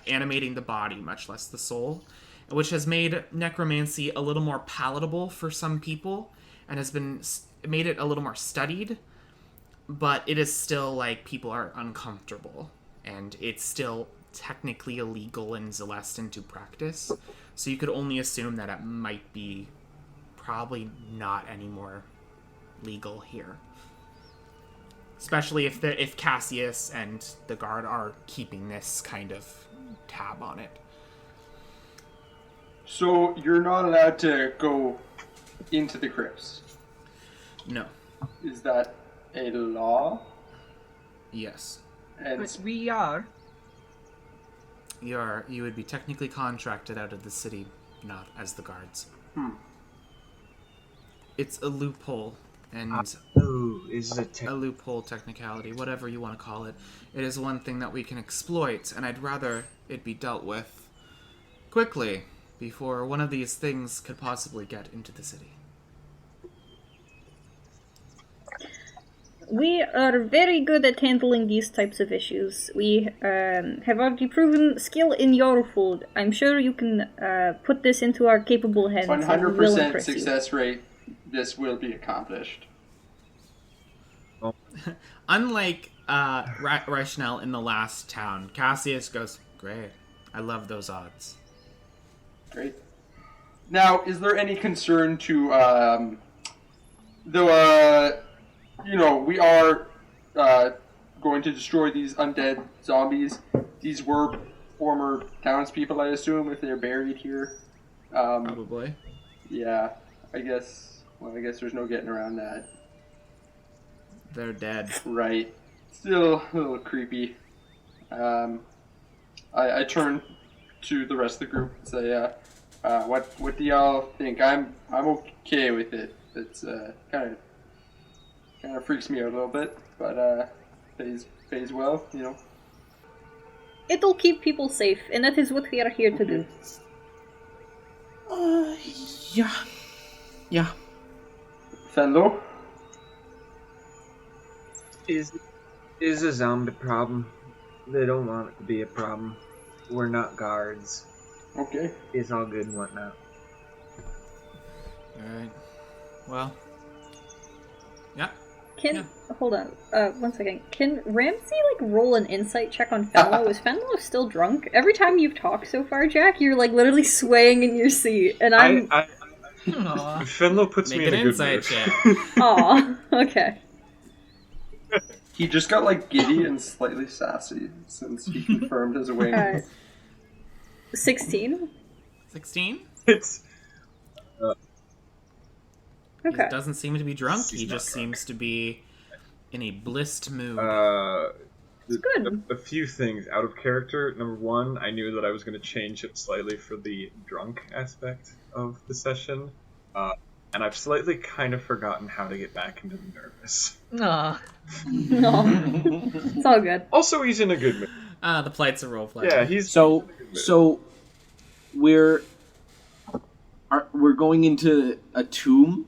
animating the body, much less the soul, which has made necromancy a little more palatable for some people and has been made it a little more studied. But it is still like people are uncomfortable, and it's still technically illegal in Celestin to practice. So you could only assume that it might be probably not anymore legal here, especially if Kassius and the guard are keeping this kind of tab on it. So you're not allowed to go into the crypts. No. Is that a law? Yes. And But we are. You would be technically contracted out of the city, not as the guards. It's a loophole, and Ooh, is it a loophole technicality, whatever you want to call it. It is one thing that we can exploit, and I'd rather it be dealt with quickly before one of these things could possibly get into the city. We are very good at handling these types of issues. We have already proven skill in your food. I'm sure you can put this into our capable hands. 100% success rate. This will be accomplished. Unlike Rationale in the last town, Kassius goes, "Great. I love those odds." Great. Now, is there any concern to, we are going to destroy these undead zombies. These were former townspeople, I assume, if they're buried here. Probably. Yeah, I guess there's no getting around that. They're dead. Right. Still a little creepy. I turn to the rest of the group and say, what do y'all think? I'm okay with it. It's kind of freaks me out a little bit, but pays well, you know. It'll keep people safe, and that is what we are here to do. Yeah. Fenlo? is a zombie problem. They don't want it to be a problem. We're not guards. Okay. It's all good and whatnot. Alright. Well. Yeah. Hold on, one second. Can Ramsey, roll an insight check on Fenlo? Is Fenlo still drunk? Every time you've talked so far, Jack, you're, literally swaying in your seat, and I'm... Fenlo puts Make me in an a good insight mood. check. Aw, okay. He just got, giddy and slightly sassy since he confirmed his wing. 16? 16? It's... Okay. He doesn't seem to be drunk. He just seems to be in a blissed mood. Good. A few things out of character. Number one, I knew that I was going to change it slightly for the drunk aspect of the session. And I've slightly kind of forgotten how to get back into the nervous. Aw. No. It's all good. Also, he's in a good mood. The plights are roleplay. Yeah, he's So we're going into a tomb.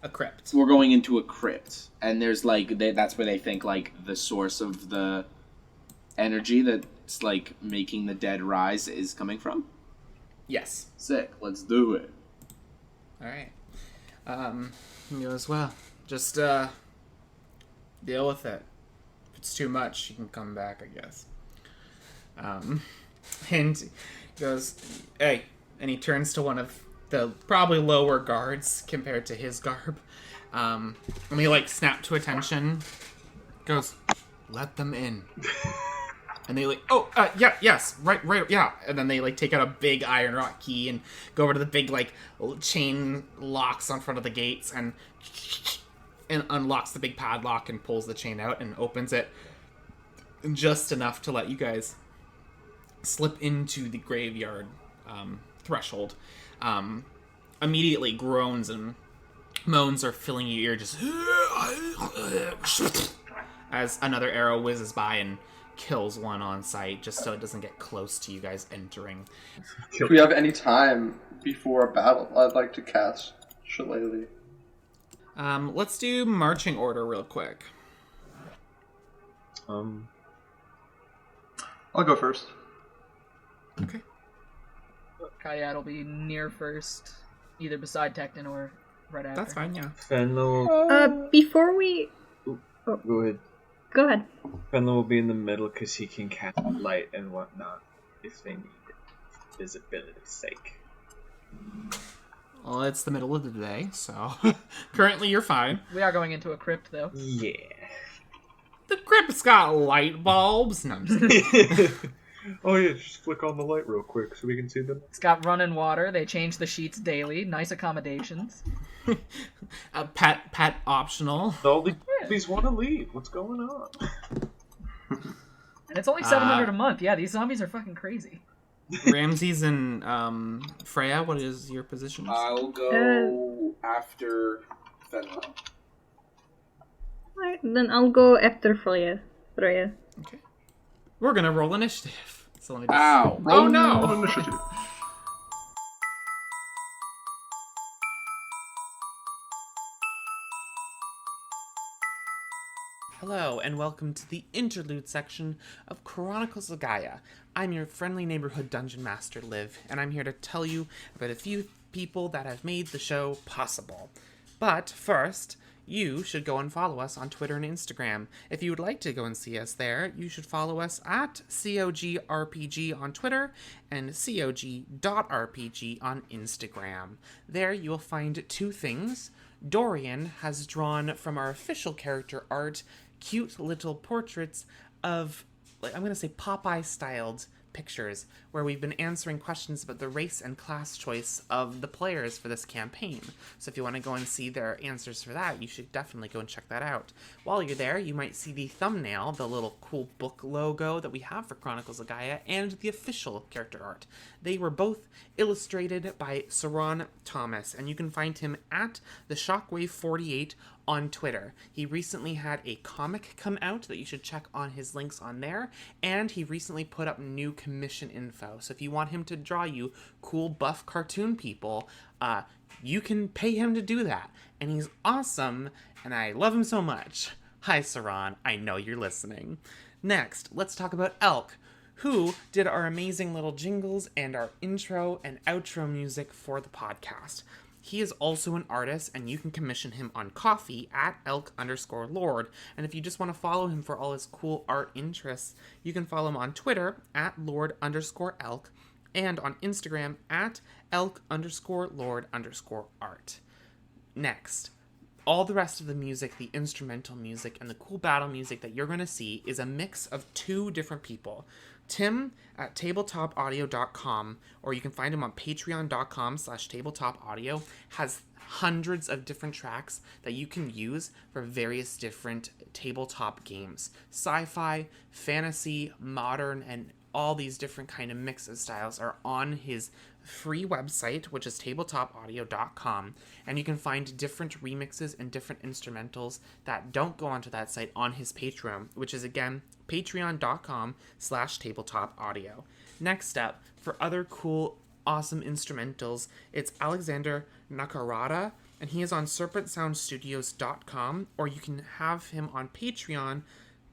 A crypt. We're going into a crypt, and there's that's where they think the source of the energy that's making the dead rise is coming from. Yes. Sick. Let's do it. Alright. You as well. Just, deal with it. it's too much, you can come back, I guess. And he goes, hey, and he turns to one of the probably lower guards compared to his garb. And he, like, snap to attention. Goes, let them in. And they like, yes, right, yeah. And then they like take out a big iron rock key and go over to the big like chain locks on front of the gates and unlocks the big padlock and pulls the chain out and opens it just enough to let you guys slip into the graveyard threshold. Immediately, groans and moans are filling your ear, just as another arrow whizzes by and kills one on sight, just so it doesn't get close to you guys entering. If we have any time before a battle, I'd like to cast Shillelagh. Let's do marching order real quick. I'll go first. Okay. Kayat will be near first, either beside Tekton or right after. That's fine, yeah. Fenlo. Before we... Go ahead. Go ahead. Fenlo will be in the middle because he can cast light and whatnot if they need it, visibility's sake. Well, it's the middle of the day, so currently you're fine. We are going into a crypt, though. Yeah. The crypt's got light bulbs. No, I'm just kidding. Oh yeah, just flick on the light real quick so we can see them. It's got running water. They change the sheets daily. Nice accommodations. Pet optional. All the zombies want to leave. What's going on? And it's only $700 a month. Yeah, these zombies are fucking crazy. Ramses and Freya, what is your position? I'll go after Fenlo. Alright, then I'll go after Freya. Okay. We're gonna roll initiative. So let me just... Ow! Oh no! Initiative. Hello, and welcome to the interlude section of Chronicles of Gaia. I'm your friendly neighborhood dungeon master, Liv, and I'm here to tell you about a few people that have made the show possible. But first, you should go and follow us on Twitter and Instagram. If you would like to go and see us there, you should follow us at COGRPG on Twitter and COG.RPG on Instagram. There you will find two things. Dorian has drawn from our official character art cute little portraits of, I'm going to say, Popeye-styled pictures where we've been answering questions about the race and class choice of the players for this campaign. So if you want to go and see their answers for that, you should definitely go and check that out. While you're there, you might see the thumbnail, the little cool book logo that we have for Chronicles of Gaia, and the official character art. They were both illustrated by Sieron Thomas, and you can find him at the Shockwave48 on Twitter. He recently had a comic come out that you should check on his links on there, and he recently put up new commission info. So if you want him to draw you cool buff cartoon people, you can pay him to do that. And he's awesome, and I love him so much. Hi, Sieron. I know you're listening. Next, let's talk about Elk, who did our amazing little jingles and our intro and outro music for the podcast. He is also an artist, and you can commission him on Kofi at elk_lord. And if you just want to follow him for all his cool art interests, you can follow him on Twitter at lord_elk and on Instagram at elk_lord_art. Next, all the rest of the music, the instrumental music, and the cool battle music that you're going to see is a mix of two different people. Tim at tabletopaudio.com, or you can find him on patreon.com/tabletopaudio, has hundreds of different tracks that you can use for various different tabletop games. Sci-fi, fantasy, modern, and all these different kind of mixes styles are on his free website, which is tabletopaudio.com, and you can find different remixes and different instrumentals that don't go onto that site on his Patreon, which is again patreon.com/tabletopaudio. Next up, for other cool, awesome instrumentals, it's Alexander Nakarada, and he is on serpentsoundstudios.com, or you can have him on Patreon,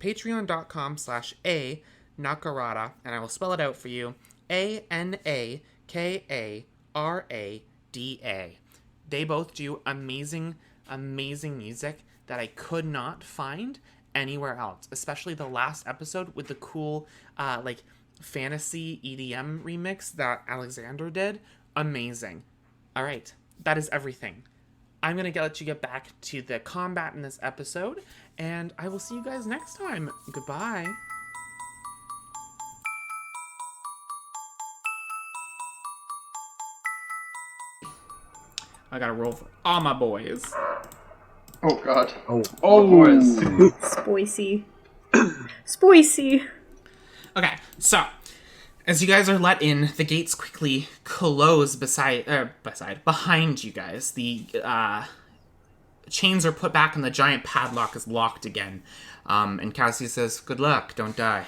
patreon.com/a Nakarada, and I will spell it out for you, ANAKARADA. They both do amazing, amazing music that I could not find anywhere else, especially the last episode with the cool, like, fantasy EDM remix that Alexander did. Amazing. All right, that is everything. I'm going to let you get back to the combat in this episode, and I will see you guys next time. Goodbye. I got to roll for all my boys. Oh god. Oh, boys. Spicy. Spicy. Okay, so as you guys are let in, the gates quickly close behind you guys. The chains are put back and the giant padlock is locked again. And Kassius says, "Good luck, don't die."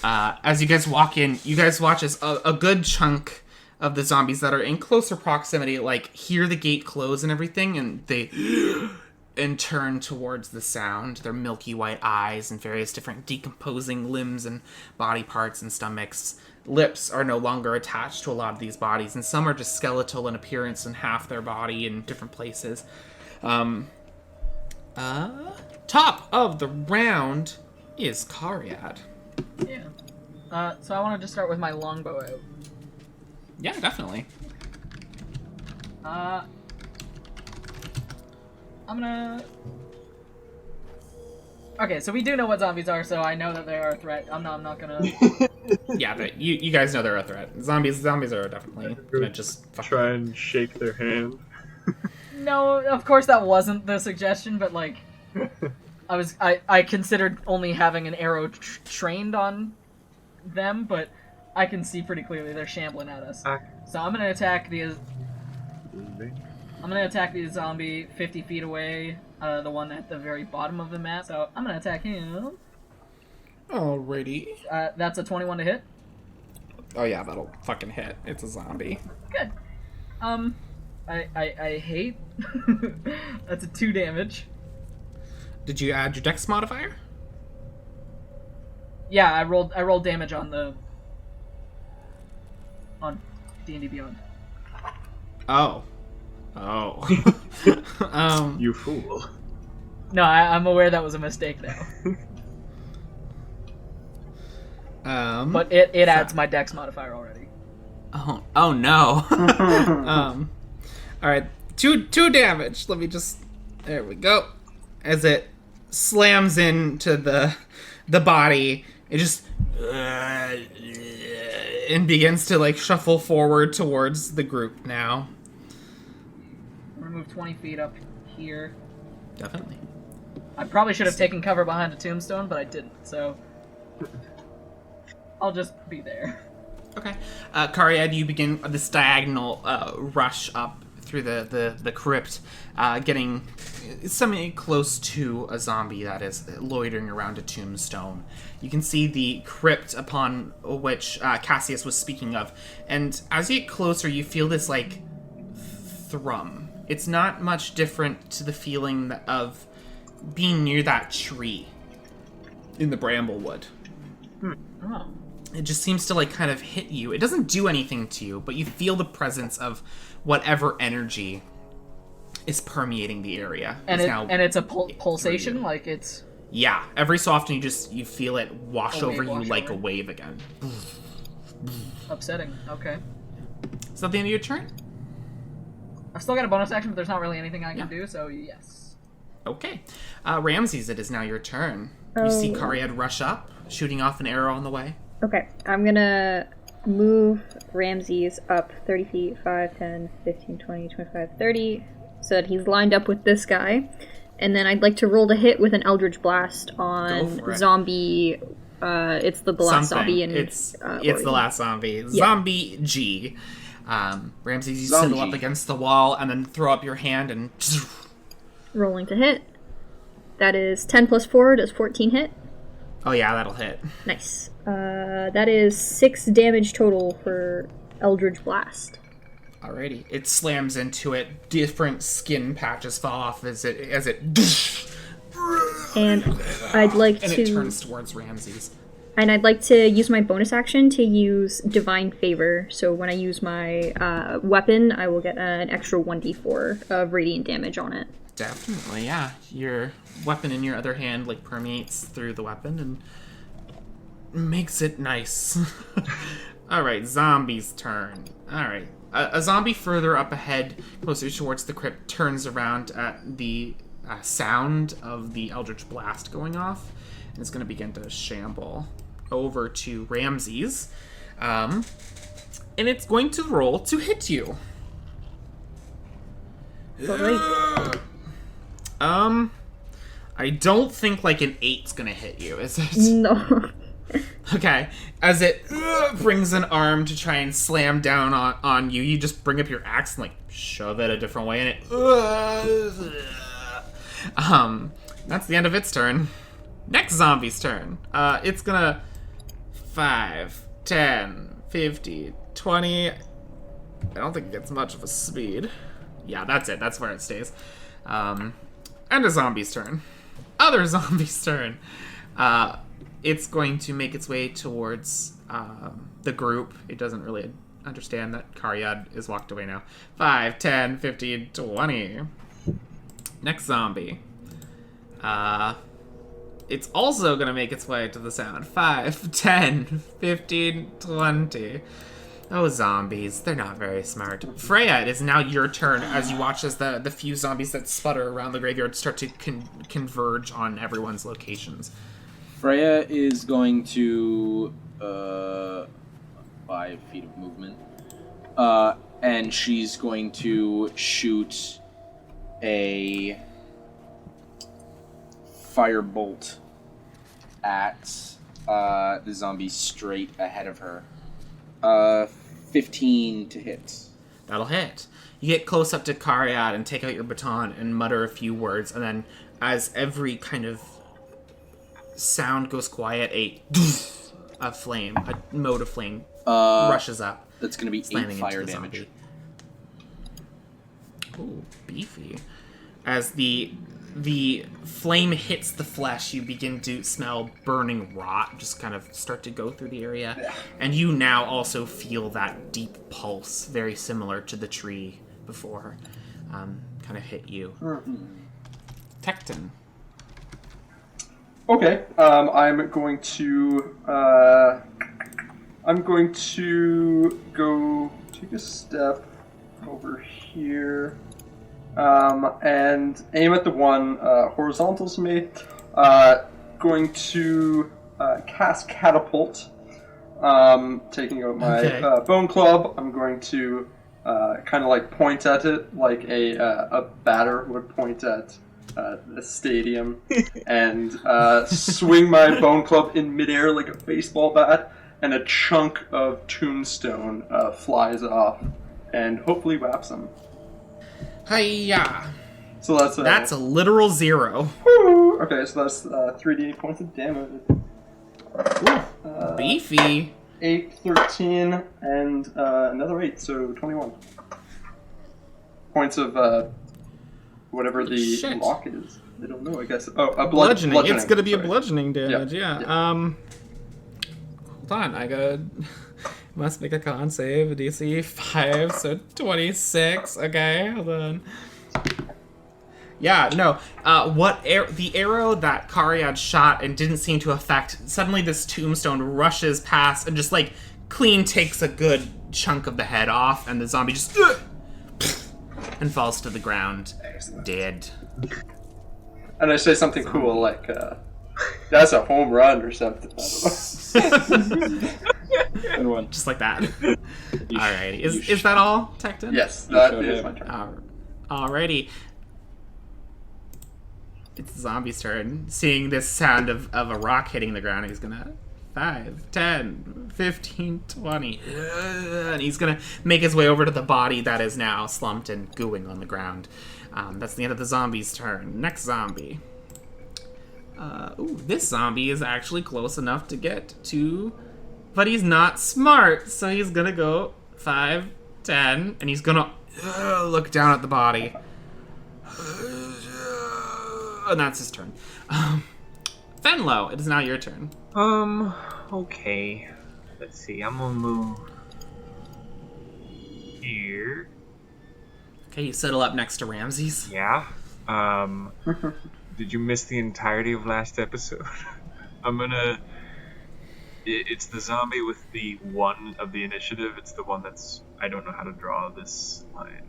As you guys walk in, you guys watch as a good chunk of the zombies that are in closer proximity, like, hear the gate close and everything, and they and turn towards the sound. Their milky white eyes and various different decomposing limbs and body parts and stomachs. Lips are no longer attached to a lot of these bodies, and some are just skeletal in appearance in half their body in different places. Top of the round is Karyad. Yeah. So I wanted to start with my longbow out. Yeah, definitely. I'm gonna... Okay, so we do know what zombies are, so I know that they are a threat. I'm not gonna... Yeah, but you guys know they're a threat. Zombies are definitely gonna just try and shake their hand. No, of course that wasn't the suggestion, but, like, I considered only having an arrow trained on them, but I can see pretty clearly they're shambling at us. So I'm gonna attack the zombie 50 feet away, the one at the very bottom of the map. So I'm gonna attack him. Alrighty. That's a 21 to hit. Oh yeah, that'll fucking hit. It's a zombie. Good. I hate. That's a 2 damage. Did you add your dex modifier? Yeah, I rolled damage on D&D Beyond. Oh. You fool. No, I'm aware that was a mistake now. But it adds my dex modifier already. Oh no. Alright. Two damage. Let me just... There we go. As it slams into the body, it just... and begins to, like, shuffle forward towards the group now. I'm gonna move 20 feet up here. Definitely. I probably should have taken cover behind a tombstone, but I didn't, so... I'll just be there. Okay. Karyad, you begin this diagonal rush up through the crypt, getting something close to a zombie that is loitering around a tombstone. You can see the crypt upon which Kassius was speaking of, and as you get closer, you feel this, like, thrum. It's not much different to the feeling of being near that tree in the bramblewood. Oh. It just seems to, like, kind of hit you. It doesn't do anything to you, but you feel the presence of whatever energy is permeating the area. And it's a pulsation, like it's... Yeah, every so often you feel it wash over you like a wave again. Upsetting, okay. Is that the end of your turn? I've still got a bonus action, but there's not really anything I can do, so yes. Okay. Ramses, it is now your turn. You see Karyad rush up, shooting off an arrow on the way. Okay, I'm gonna move Ramses up 30 feet, 5, 10, 15, 20, 25, 30, so that he's lined up with this guy. And then I'd like to roll to hit with an Eldritch Blast on zombie... it's the last zombie in... It's the last zombie. Yeah. Zombie G. Ramses, you settle up against the wall and then throw up your hand and... Rolling to hit. That is 10 plus 4, does 14 hit? Oh yeah, that'll hit. Nice. That is 6 damage total for Eldritch Blast. Alrighty. It slams into it. Different skin patches fall off as it and I'd like and to... it turns towards Ramses. And I'd like to use my bonus action to use Divine Favor. So when I use my weapon, I will get an extra 1d4 of radiant damage on it. Definitely, yeah. Your weapon in your other hand like permeates through the weapon and makes it nice. Alright, zombie's turn. Alright. A zombie further up ahead, closer towards the crypt, turns around at the sound of the Eldritch Blast going off, and it's going to begin to shamble over to Ramses. And it's going to roll to hit you. I don't think like an 8's gonna hit you, is it? No. Okay. As it brings an arm to try and slam down on you, you just bring up your axe and like shove it a different way, and it. That's the end of its turn. Next zombie's turn. It's gonna 5, 10, 50, 20. I don't think it gets much of a speed. Yeah, that's it. That's where it stays. And a zombie's turn. Other zombie's turn. It's going to make its way towards the group. It doesn't really understand that Karyad is walked away now. 5, 10, 15, 20. Next zombie. It's also going to make its way to the sound. 5, 10, 15, 20. Oh, zombies. They're not very smart. Freya, it is now your turn as you watch as the few zombies that sputter around the graveyard start to converge on everyone's locations. Freya is going to 5 feet of movement, and she's going to shoot a firebolt at the zombie straight ahead of her. 15 to hit. That'll hit. You get close up to Karyad and take out your baton and mutter a few words, and then as every kind of sound goes quiet, a flame, a mode of flame rushes up. That's going to be 8 fire damage. Ooh, beefy. As the flame hits the flesh, you begin to smell burning rot just kind of start to go through the area. And you now also feel that deep pulse, very similar to the tree before, kind of hit you. Tecton. Okay, I'm going to go take a step over here. And aim at the one horizontal to me. Going to cast Catapult. Taking out my bone club. I'm going to kind of like point at it like a batter would point at the stadium, and swing my bone club in midair like a baseball bat, and a chunk of tombstone flies off, and hopefully whaps him. Hiya! So that's a literal 0. Woo! Okay, so that's 3d8 points of damage. Beefy. 8, 13, and another 8, so 21. Points of whatever the lock is. I don't know, I guess. Oh, a bludgeoning. It's gonna be a bludgeoning damage, yeah. Hold on, I must make a con save, a DC 5, so 26. Okay, hold on. Yeah, no. The arrow that Karyad shot and didn't seem to affect, suddenly this tombstone rushes past and just like clean takes a good chunk of the head off, and the zombie just and falls to the ground, dead. And I say something cool like, that's a home run or something. Good one. Just like that. Alrighty. Is that all, Tecton? Yes, that is my turn. Alrighty. It's the zombie's turn. Seeing this sound of a rock hitting the ground, he's gonna 5, 10, 15, 20. And he's gonna make his way over to the body that is now slumped and gooing on the ground. That's the end of the zombie's turn. Next zombie. This zombie is actually close enough to get to... But he's not smart, so he's gonna go 5, 10, and he's gonna look down at the body. And that's his turn. Fenlo, it is now your turn. Okay. Let's see, I'm gonna move here. Okay, you settle up next to Ramses. Yeah. Did you miss the entirety of last episode? It's the zombie with the 1 of the initiative. It's the one that's... I don't know how to draw this line.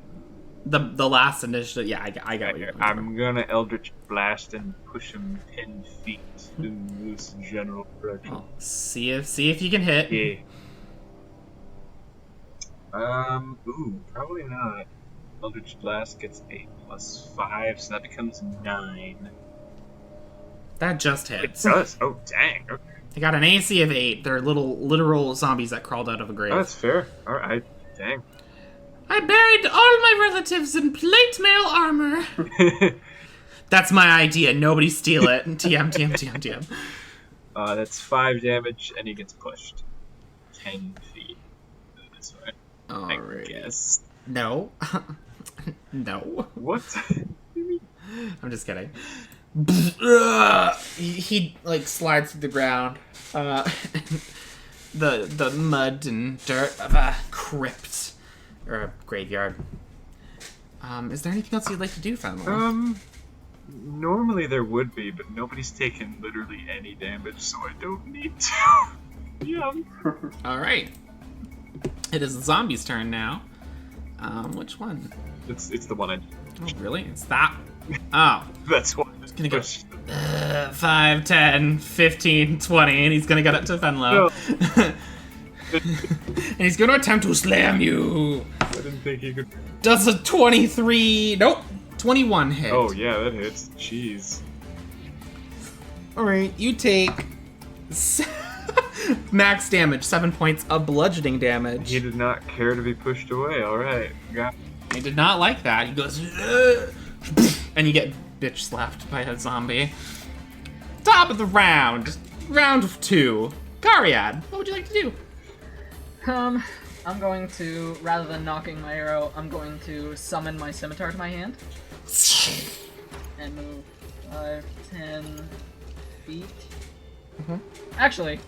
The last initiative, yeah, I got what you're talking I'm gonna Eldritch Blast and push him 10 feet in this general direction. about. See if you can hit. Yeah. Probably not. Eldritch Blast gets 8 plus 5, so that becomes 9. That just It hits. does? Oh, dang. Okay. They got an AC of 8. They're little literal zombies that crawled out of a grave. Oh, that's fair. Alright. Dang. I buried all my relatives in plate mail armor. That's my idea. Nobody steal it. TM. That's 5 damage, and he gets pushed 10 feet this way. I Alright. guess. No. No. What? I'm just kidding. He like slides through the ground. The mud and dirt of a crypt or a graveyard. Is there anything else you'd like to do, Fenlo? Normally there would be, but nobody's taken literally any damage, so I don't need to. Yeah. All right. It is the zombie's turn now. Which one? It's the one I... Oh, really? It's that. Oh. That's what... He's gonna go 5, 10, 15, 20, and he's gonna get up to Fenlo. No. And he's gonna attempt to slam you. I didn't think he could... Does a 23... Nope. 21 hit. Oh, yeah, that hits. Jeez. Alright, you take... max damage, 7 points of bludgeoning damage. He did not care to be pushed away. Alright. Got... He did not like that. He goes... and you get bitch slapped by a zombie. Top of the round. Round 2. Cariad, what would you like to do? I'm going to, rather than knocking my arrow, I'm going to summon my scimitar to my hand. And move 5, 10 feet. Actually,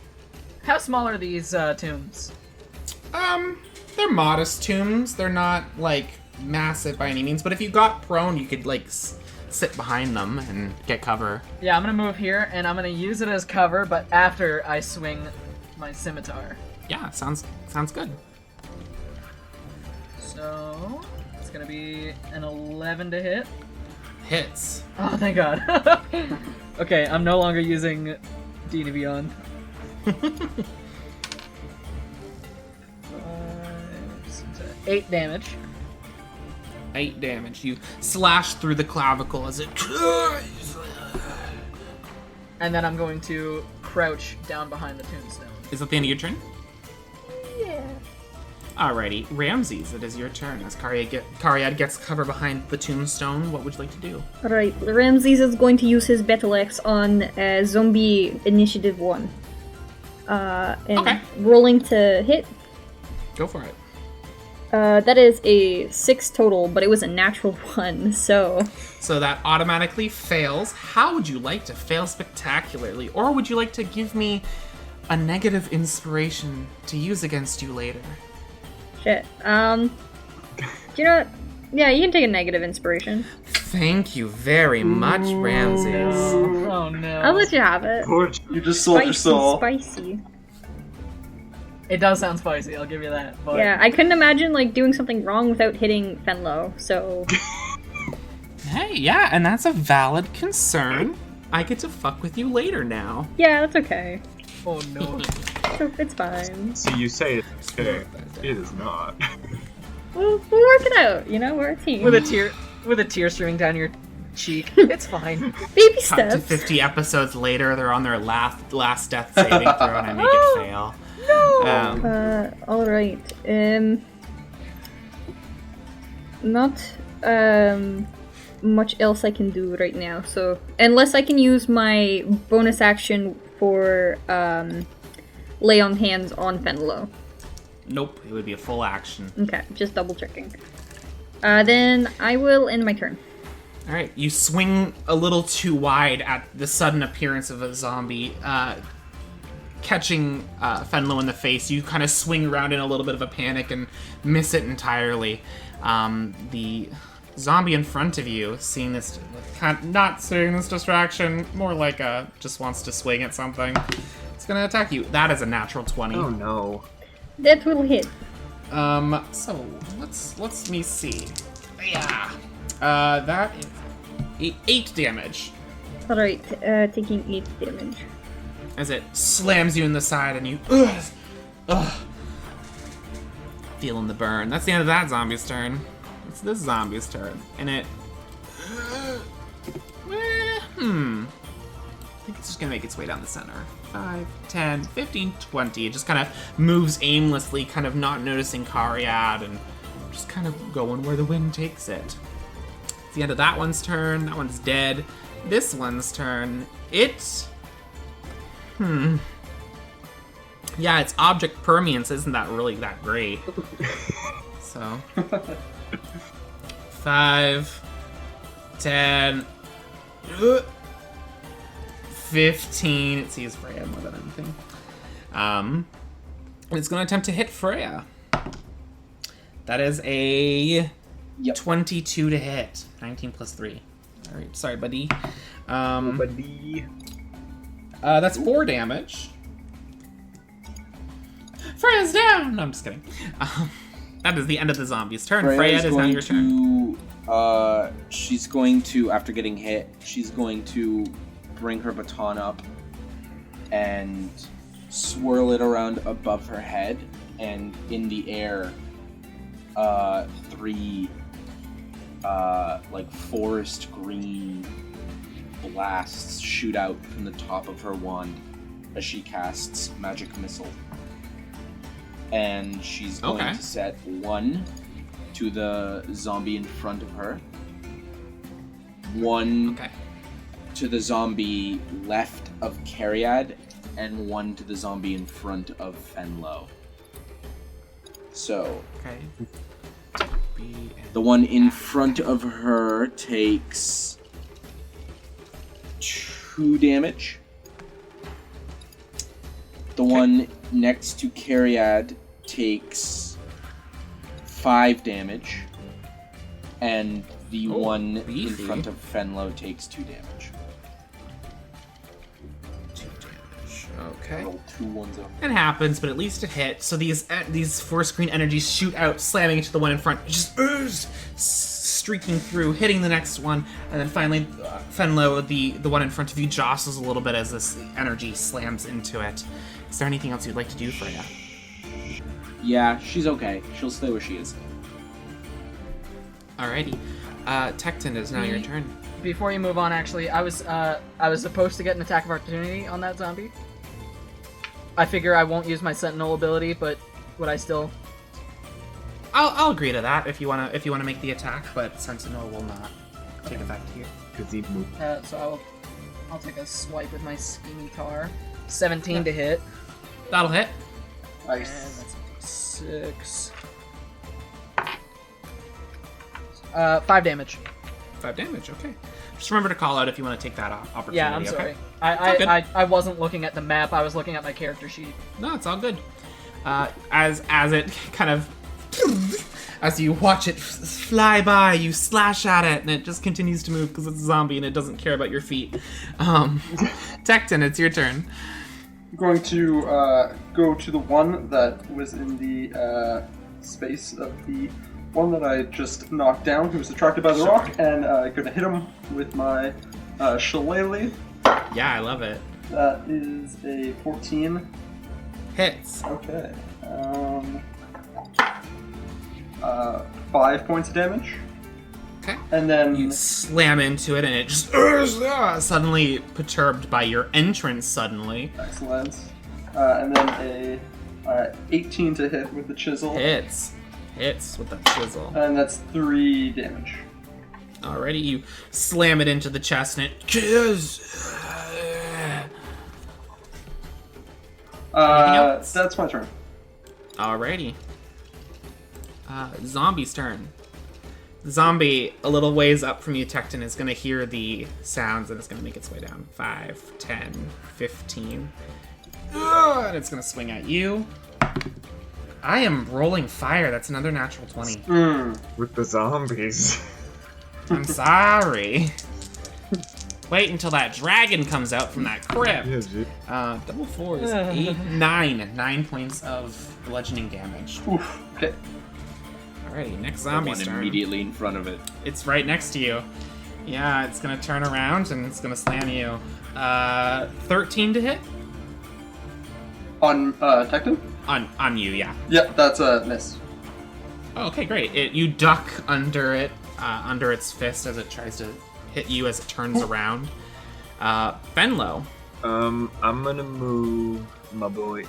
how small are these tombs? They're modest tombs. They're not, like, massive by any means. But if you got prone, you could, like, sit behind them and get cover. Yeah, I'm gonna move here, and I'm gonna use it as cover, but after I swing my scimitar. Yeah, sounds good. So, it's gonna be an 11 to hit. Hits. Oh, thank God. Okay, I'm no longer using D to Beyond. 8 damage. 8 damage. You slash through the clavicle as it... And then I'm going to crouch down behind the tombstone. Is that the end of your turn? Yeah. Alrighty, Ramses, it is your turn. As Cariad gets cover behind the tombstone, what would you like to do? Alright, Ramses is going to use his battle axe on zombie initiative 1. And Okay. rolling to hit. Go for it. That is a 6 total, but it was a natural 1, so... So that automatically fails. How would you like to fail spectacularly? Or would you like to give me a negative inspiration to use against you later? Shit. Do you know what? Yeah, you can take a negative inspiration. Thank you very much, Ramses. Oh no. I'll let you have it. You just sold your soul. Spicy. It does sound spicy, I'll give you that. But Yeah, I couldn't imagine, like, doing something wrong without hitting Fenlo, so... Hey, yeah, and that's a valid concern. I get to fuck with you later now. Yeah, that's okay. Oh no. It's fine. See, you say it's okay. It is not. We'll work it out, you know? We're a team. With a tear streaming down your cheek. It's fine. Baby Cut to steps. 50 episodes later, they're on their last death saving throw, and I make it fail. No! Alright. Not, much else I can do right now, so... Unless I can use my bonus action for, lay on hands on Fenlo. Nope, it would be a full action. Okay, just double checking. Then I will end my turn. Alright, you swing a little too wide at the sudden appearance of a zombie, catching Fenlo in the face. You kind of swing around in a little bit of a panic and miss it entirely. The zombie in front of you, seeing this, not seeing this distraction, more like just wants to swing at something. It's gonna attack you. That is a natural 20. Oh no. That will hit. So let's me see. Yeah. That is 8 damage. Alright, taking 8 damage. As it slams you in the side and you feeling the burn. That's the end of that zombie's turn. It's this zombie's turn. And it I think it's just gonna make its way down the center. 5, 10, 15, 20. It just kind of moves aimlessly, kind of not noticing Cariad and just kind of going where the wind takes it. It's the end of that one's turn. That one's dead. This one's turn. Yeah, its object permanence isn't that really that great. So 5, 10, 15. It sees Freya more than anything. And it's going to attempt to hit Freya. That is a 22 to hit. 19 plus 3. All right, sorry, buddy. That's 4 damage. Freya's down! No, I'm just kidding. That is the end of the zombie's turn. Freya, it is now your turn. She's going to, after getting hit, she's going to bring her baton up and swirl it around above her head, and in the air, 3 like forest green blasts shoot out from the top of her wand as she casts magic missile. And she's going to set 1 to the zombie in front of her, 1 to the zombie left of Cariad, and 1 to the zombie in front of Fenlo. So, the one in front of her takes 2 damage. The one next to Cariad takes 5 damage. And the one in front of Fenlo takes 2 damage. 2 damage. Okay. Roll 2 ones up. It happens, but at least it hit. So these forest green energies shoot out, slamming into the one in front, just streaking through, hitting the next one, and then finally, Fenlo, the one in front of you, jostles a little bit as this energy slams into it. Is there anything else you'd like to do, Freya? Yeah, she's okay. She'll stay where she is. Alrighty. Tecton, is now your turn. Before you move on, actually, I was supposed to get an attack of opportunity on that zombie. I figure I won't use my Sentinel ability, but would I still? I'll agree to that if you wanna make the attack, but Sentinel will not take effect here. Because he moved. So I'll take a swipe with my scimitar. 17 to hit. That'll hit. Nice. And that's 6. 5 damage. 5 damage. Okay. Just remember to call out if you want to take that opportunity. Yeah, I'm sorry. Okay? I wasn't looking at the map. I was looking at my character sheet. No, it's all good. As it kind of, as you watch it fly by, you slash at it, and it just continues to move because it's a zombie and it doesn't care about your feet. Tecton, it's your turn. I'm going to go to the one that was in the space of the one that I just knocked down, who was attracted by the rock, and going to hit him with my shillelagh. Yeah, I love it. That is a 14. Hits. Okay. 5 points of damage. Okay. And then you slam into it, and it just suddenly perturbed by your entrance. Suddenly. Excellent. And then a 18 to hit with the chisel. Hits with the chisel. And that's 3 damage. Alrighty, you slam it into the chest, and it kills. That's my turn. Alrighty. Zombie's turn. The zombie, a little ways up from you, Tecton, is going to hear the sounds, and it's going to make its way down. 5, 10, 15. And it's going to swing at you. I am rolling fire. That's another natural 20. With the zombies. I'm sorry. Wait until that dragon comes out from that crib. Yeah, dude. Double 4 is 8, 9. 9 points of bludgeoning damage. Oof. Okay. Alrighty, next The zombie's one turn. immediately in front of it. It's right next to you. Yeah, it's gonna turn around and it's gonna slam you. 13 to hit? On Tecton? On you, yeah. Yep, that's a miss. Oh, okay, great. You duck under it, under its fist as it tries to hit you as it turns around. Fenlo. I'm gonna move my boy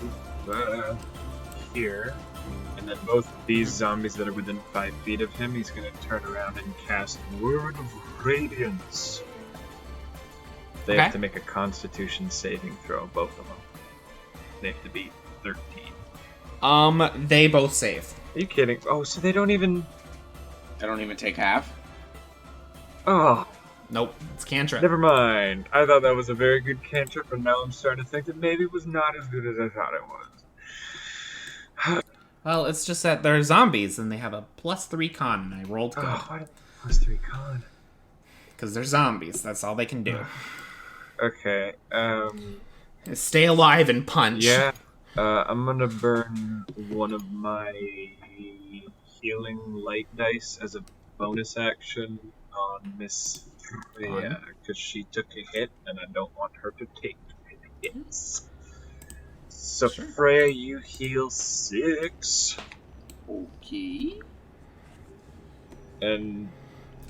here, and then both these zombies that are within 5 feet of him, he's gonna turn around and cast Word of Radiance. They have to make a Constitution saving throw, both of them. They have to beat 13. They both save. Are you kidding? Oh, so they don't even... I don't even take half. Oh, Nope, it's cantrip. never mind. I thought that was a very good cantrip, and now I'm starting to think that maybe it was not as good as I thought it was. Well, it's just that they're zombies and they have a +3 con, and I rolled good. Oh, why did +3 con? Because they're zombies, that's all they can do. Okay, Stay alive and punch. yeah. I'm gonna burn one of my healing light dice as a bonus action on Miss Freya, because she took a hit and I don't want her to take hits. So Sure. Freya, you heal 6, Okay. and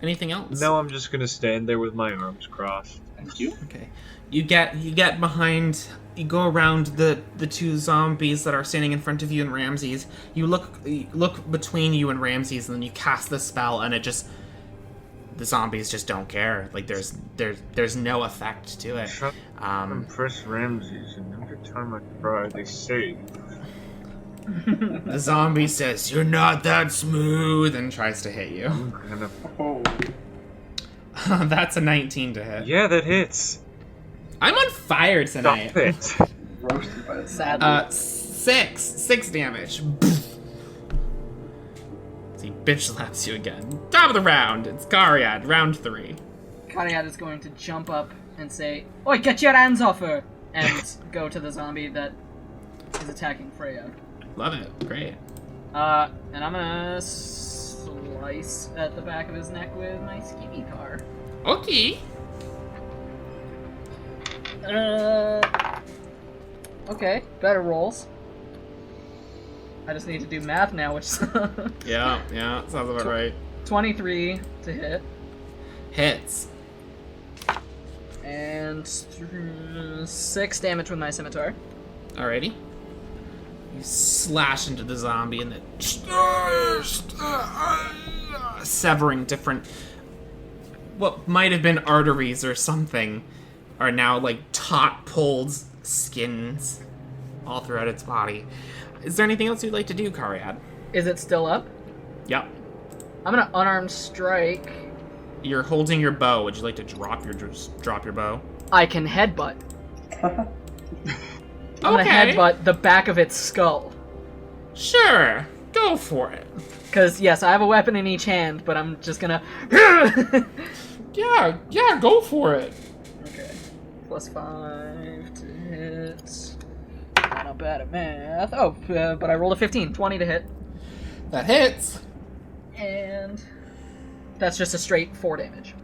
Anything else? no, I'm just gonna stand there with my arms crossed. Thank you. Okay. You get behind. You go around the two zombies that are standing in front of you and Ramses. You look between you and Ramses, and then you cast the spell, and the zombies just don't care. Like there's no effect to it. Shut up and press Ramses, and every time I try, they save. The zombie says, "You're not that smooth," and tries to hit you. I'm gonna... Oh. That's a 19 to hit. Yeah, that hits. I'm on fire tonight. Stop it. Roasted by the Sadly. 6 damage. He bitch slaps you again. Top of the round. It's Karyad, round 3. Karyad is going to jump up and say, "Oi, get your hands off her!" and go to the zombie that is attacking Freya. Love it. Great. And I'm gonna slice at the back of his neck with my scimitar. Okay. Okay, better rolls. I just need to do math now, which Yeah, sounds about right. 23 to hit, Hits. and 6 damage with my scimitar. Alrighty. You slash into the zombie and then severing different what might have been arteries or something are now like taut pulled skins all throughout its body. Is there anything else you'd like to do, Karyad? Is it still up? Yep. I'm gonna unarmed strike. You're holding your bow. Would you like to drop your bow? I can headbutt. I'm gonna headbutt the back of its skull. Sure. Go for it. Cause yes, I have a weapon in each hand, but I'm just gonna. Yeah, go for it. Okay. +5 to hit. I'm not bad at math. Oh, but I rolled a 15. 20 to hit. That hits. And that's just a straight 4 damage.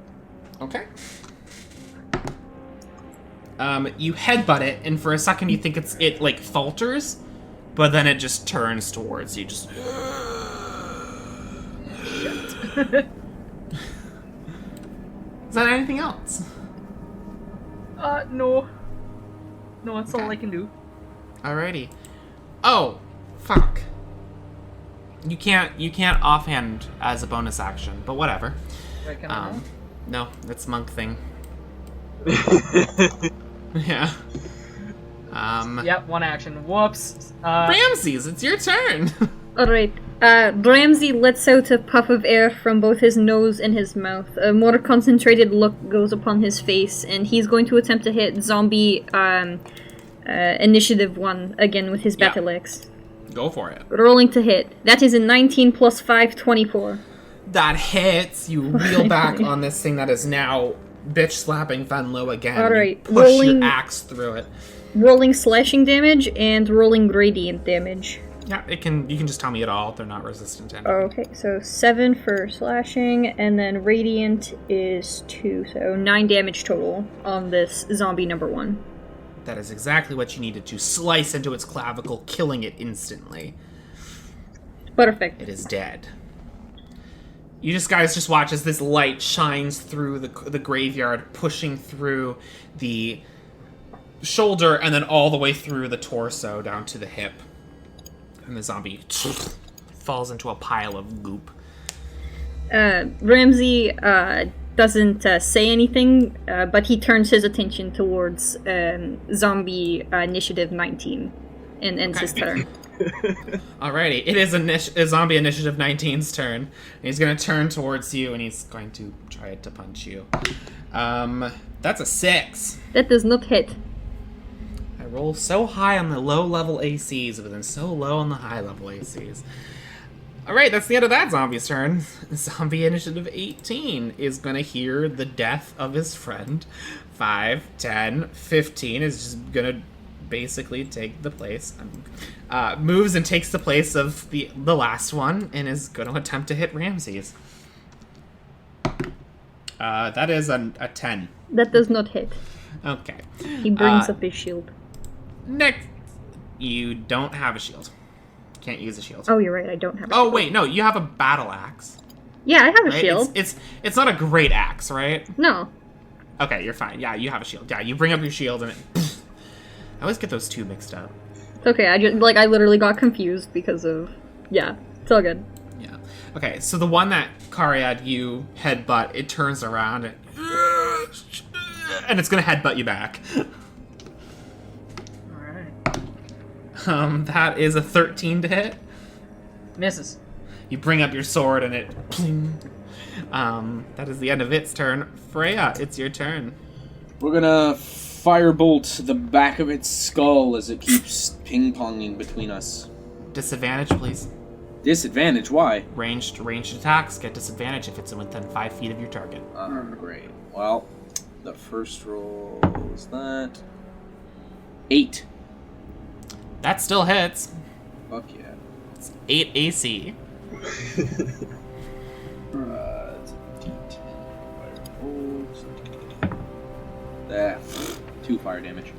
Okay. You headbutt it, and for a second you think it like falters, but then it just turns towards you. Just. Shit. Is that anything else? No. No, that's all I can do. Alrighty. Oh, fuck. You can't offhand as a bonus action, but whatever. Right, can I now? No, it's monk thing. Yeah. Yep, 1 action. Whoops. Ramses, it's your turn. Alright. Ramsey lets out a puff of air from both his nose and his mouth. A more concentrated look goes upon his face, and he's going to attempt to hit zombie initiative 1 again with his battle axe. Go for it. Rolling to hit. That is a 19 plus 5, 24. That hits. You reel back on this thing that is now bitch slapping Fenlo again. All right, You push rolling- your axe through it. Rolling slashing damage and rolling radiant damage. Yeah, it can. You can just tell me it all. They're not resistant to anything. Okay, so 7 for slashing, and then radiant is 2, so 9 damage total on this zombie number 1. That is exactly what you needed to slice into its clavicle, killing it instantly. Perfect. It is dead. You guys just watch as this light shines through the graveyard, pushing through the shoulder and then all the way through the torso down to the hip. And the zombie falls into a pile of goop. Ramsey doesn't say anything, but he turns his attention towards zombie initiative 19 and ends his turn. Alrighty, it is a zombie initiative 19's turn. And he's going to turn towards you and he's going to try to punch you. That's a 6. That does not hit. I roll so high on the low-level ACs, but then so low on the high-level ACs. Alright, that's the end of that zombie's turn. Zombie Initiative 18 is going to hear the death of his friend. 5, 10, 15 is just going to basically take the place. Moves and takes the place of the last one and is going to attempt to hit Ramses. That is a 10. That does not hit. Okay. He brings up his shield. Next, you don't have a shield. Can't use a shield. Oh, you're right, I don't have a Oh shield. wait, no, you have a battle axe. Yeah, I have a Right? shield. It's not a great axe, right? No. Okay, you're fine. Yeah, you have a shield. Yeah, you bring up your shield and it. I always get those two mixed up. It's okay, I literally got confused because of... Yeah, it's all good. Yeah. Okay, so the one that Karyad you headbutt, it turns around and it's gonna headbutt you back. Alright. That is a 13 to hit. Misses. You bring up your sword and it. Pling. That is the end of its turn. Freya, it's your turn. We're gonna firebolt the back of its skull as it keeps ping-ponging between us. Disadvantage, please. Disadvantage? Why? Ranged attacks get disadvantage if it's within 5 feet of your target. Great. Well, the first roll is that 8. That still hits. Fuck yeah. It's 8 AC. It's a D10 firebolt. There. 2 fire damage.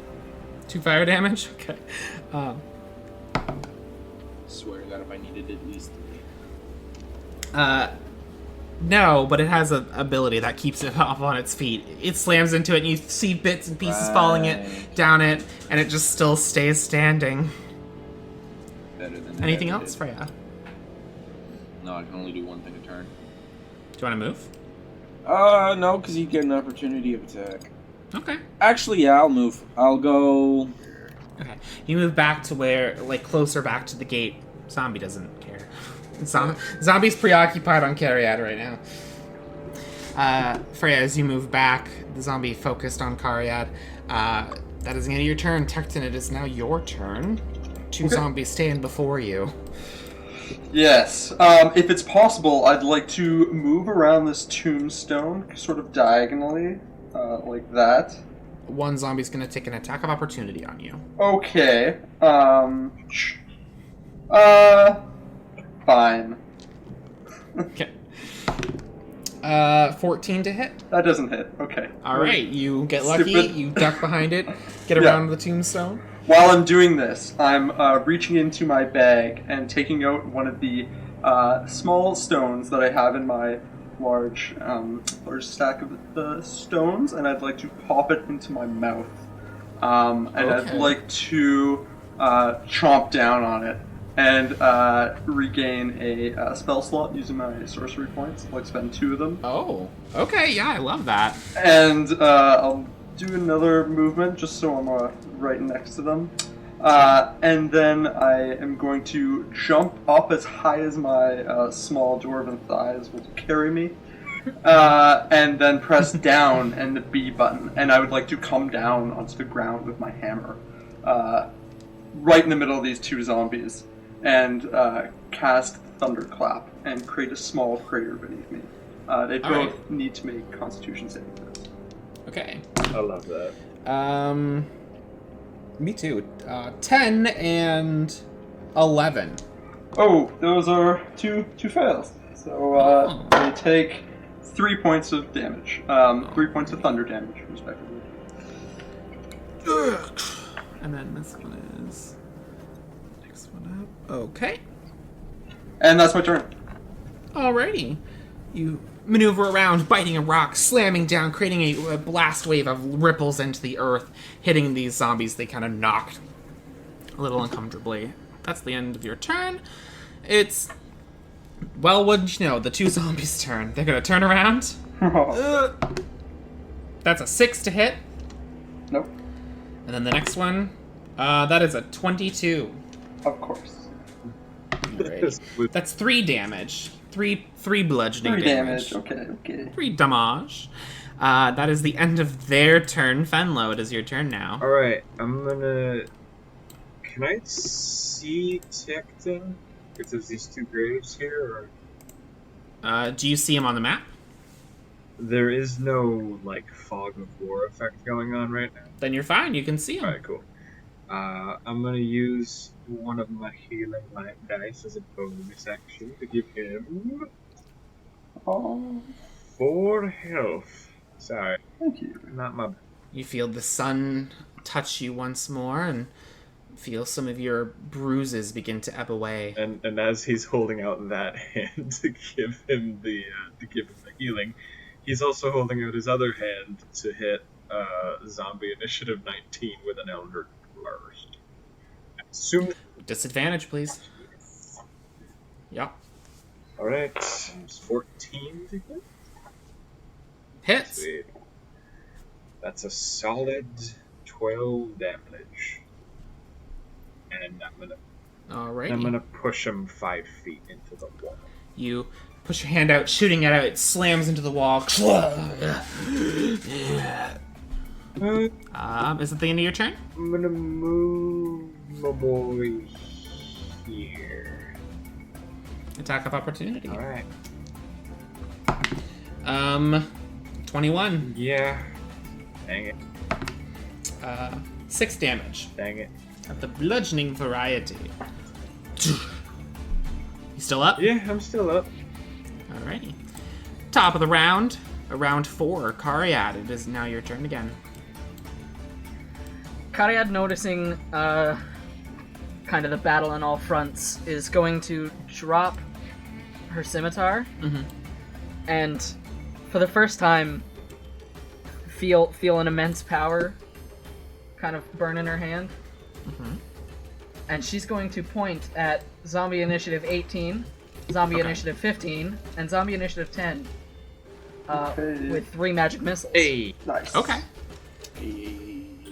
2 fire damage? Okay. Swear to God, if I needed at least 3. No, but it has an ability that keeps it up on its feet. It slams into it and you see bits and pieces falling down it, and it just still stays standing. Better than Anything it ever else, did. Freya? No, I can only do one thing a turn. Do you want to move? No, because you get an opportunity of attack. Okay. Actually, yeah, I'll move. I'll go... Okay. You move back to where, closer back to the gate. Zombie doesn't care. Zombie's preoccupied on Karyad right now. Freya, as you move back, the zombie focused on Karyad. That is the end of your turn. Tekton, it is now your turn. 2 zombies stand before you. Yes. If it's possible, I'd like to move around this tombstone, sort of diagonally, like that. 1 zombie's gonna take an attack of opportunity on you. Okay. Fine. Okay. 14 to hit. That doesn't hit. Okay. Alright, you get lucky, Stupid. you duck behind it, get Yeah. around the tombstone. While I'm doing this, I'm reaching into my bag and taking out one of the small stones that I have in my large stack of the stones, and I'd like to pop it into my mouth. And I'd Okay. like to chomp down on it and regain a spell slot using my sorcery points. I'd like to spend 2 of them. Oh, okay, yeah, I love that. And I'll do another movement just so I'm right next to them. And then I am going to jump up as high as my small dwarven thighs will carry me. And then press down and the B button. And I would like to come down onto the ground with my hammer. Right in the middle of these 2 zombies. And cast thunderclap and create a small crater beneath me. They both right. need to make Constitution saving throws. Okay. I love that. Me too. 10 and 11. Oh, those are two fails. So they take 3 points of damage. 3 points of thunder damage, respectively. And then this one is next one up. Okay. And that's my turn. Alrighty. You maneuver around, biting a rock, slamming down, creating a blast wave of ripples into the earth, hitting these zombies. They kind of knocked a little uncomfortably. That's the end of your turn. It's, well, wouldn't you know, the two zombies' turn. They're gonna turn around. That's a 6 to hit. Nope. And then the next one, that is a 22. Of course. Right. That's 3 damage. Three bludgeoning 3 damage. Okay. 3 damage. That is the end of their turn. Fenlo, it is your turn now. Alright, I'm gonna... Can I see Tecton? Because there's these two graves here, or... Do you see him on the map? There is no, like, fog of war effect going on right now. Then you're fine. You can see him. Alright, cool. I'm gonna use one of my healing light dice as a bonus action to give him 4 health. Sorry. Thank you. Not my... You feel the sun touch you once more and feel some of your bruises begin to ebb away. And as he's holding out that hand to give him the healing, he's also holding out his other hand to hit Zombie Initiative 19 with an Elder Burst. Assume... Disadvantage, please. Yep. Alright, it's 14 to hit. Hits. Sweet. That's a solid 12 damage. And Alrighty. I'm gonna push him 5 feet into the wall. You push your hand out, shooting it out. It slams into the wall. Is it the end of your turn? I'm gonna move my boy here. Attack of opportunity. Alright. 21. Yeah. Dang it. 6 damage. Dang it. Of the bludgeoning variety. You still up? Yeah, I'm still up. Alrighty. Top of the round. Round 4. Cariad, it is now your turn again. Cariad, noticing kind of the battle on all fronts, is going to drop her scimitar and for the first time feel an immense power kind of burn in her hand. And she's going to point at Zombie Initiative 18, Zombie Initiative 15, and Zombie Initiative 10 with 3 magic missiles. Hey. Nice. Okay.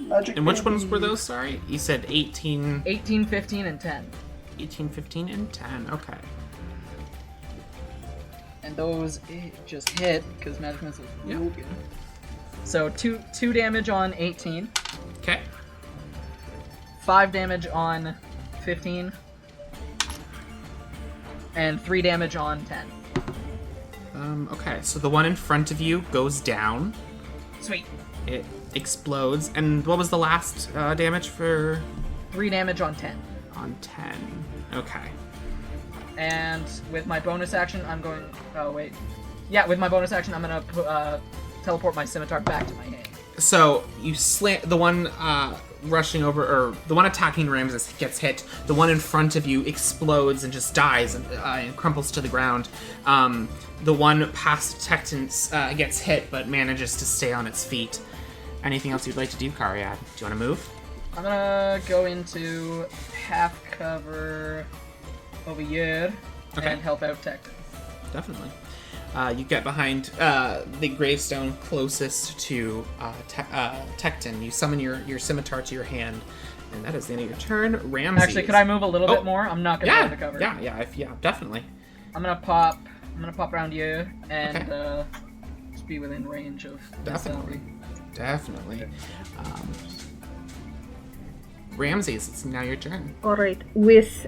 Magic And which ones baby. were those, sorry? You said 18... 18, 15, and 10. 18, 15, and 10. Okay. And those just hit, because magic missiles are Yeah. broken. So 2 damage on 18, Okay. 5 damage on 15, and 3 damage on 10. Okay, so the one in front of you goes down. Sweet. It explodes. And what was the last damage for... 3 damage on 10. On 10. Okay. And with my bonus action, I'm going... Oh, wait. Yeah, with my bonus action, I'm going to teleport my scimitar back to my hand. So you slam... The one rushing over... Or the one attacking Ramses gets hit. The one in front of you explodes and just dies and crumples to the ground. The one past Tecton gets hit but manages to stay on its feet. Anything else you'd like to do, Cariad? Do you want to move? I'm going to go into half cover over here and help out Tecton. Definitely. You get behind the gravestone closest to Tecton. You summon your scimitar to your hand, and that is the end of your turn. Ramses. Actually, could I move a little bit more? I'm not going to go into cover. Yeah, definitely. I'm gonna pop around here and just be within range of Definitely. Ramses, it's now your turn. Alright, with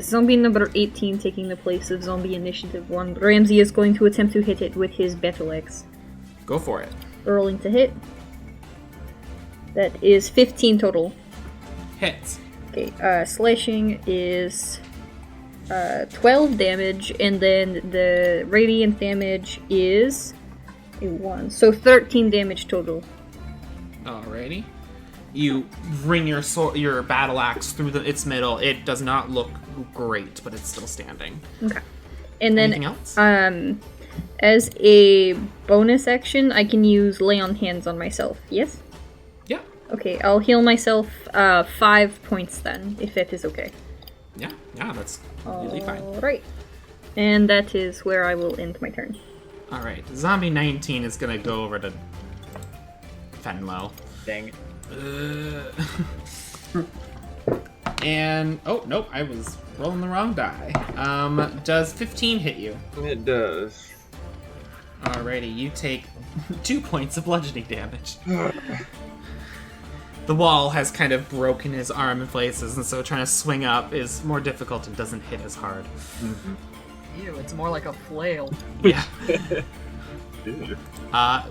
zombie number 18 taking the place of zombie initiative 1, Ramsey is going to attempt to hit it with his battle axe. Go for it. Rolling to hit. That is 15 total. Hits. Okay, slashing is 12 damage, and then the radiant damage is a 1. So 13 damage total. Alrighty. You bring your battle axe through its middle. It does not look great, but it's still standing. Okay. And then, anything else? As a bonus action, I can use lay on hands on myself. Yes? Yeah. Okay, I'll heal myself 5 points then, if that is okay. Yeah, that's really fine. Alright. And that is where I will end my turn. Alright, Zombie 19 is gonna go over to Fenlo. Dang it. And oh nope, I was rolling the wrong die. Does 15 hit you? It does. Alrighty, you take 2 points of bludgeoning damage. The wall has kind of broken his arm in places, and so trying to swing up is more difficult and doesn't hit as hard. Ew, it's more like a flail. Yeah.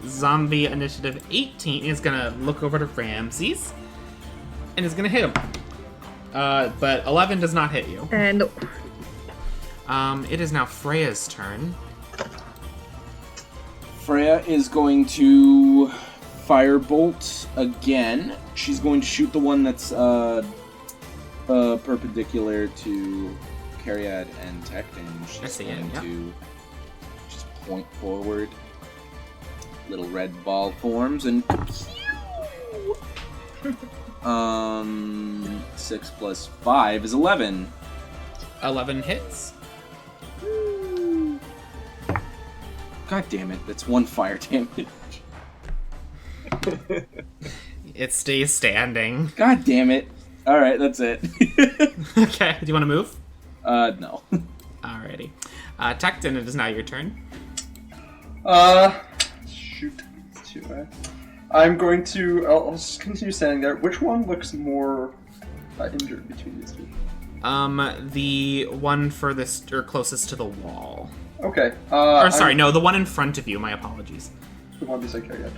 Zombie Initiative 18 is gonna look over to Ramses and is gonna hit him. But 11 does not hit you. No. It is now Freya's turn. Freya is going to firebolt again. She's going to shoot the one that's perpendicular to Cariad and Tecton. She's going to just point forward. Little red ball forms and 6 plus 5 is 11. 11 hits. God damn it, that's 1 fire damage. It stays standing. God damn it. Alright, that's it. Okay, do you want to move? No. Alrighty. Tecton, it is now your turn. Shoot. It's too bad. I'm going to. I'll just continue standing there. Which one looks more injured between these two? The one furthest or closest to the wall. Okay. The one in front of you. My apologies. The one beside Cariad.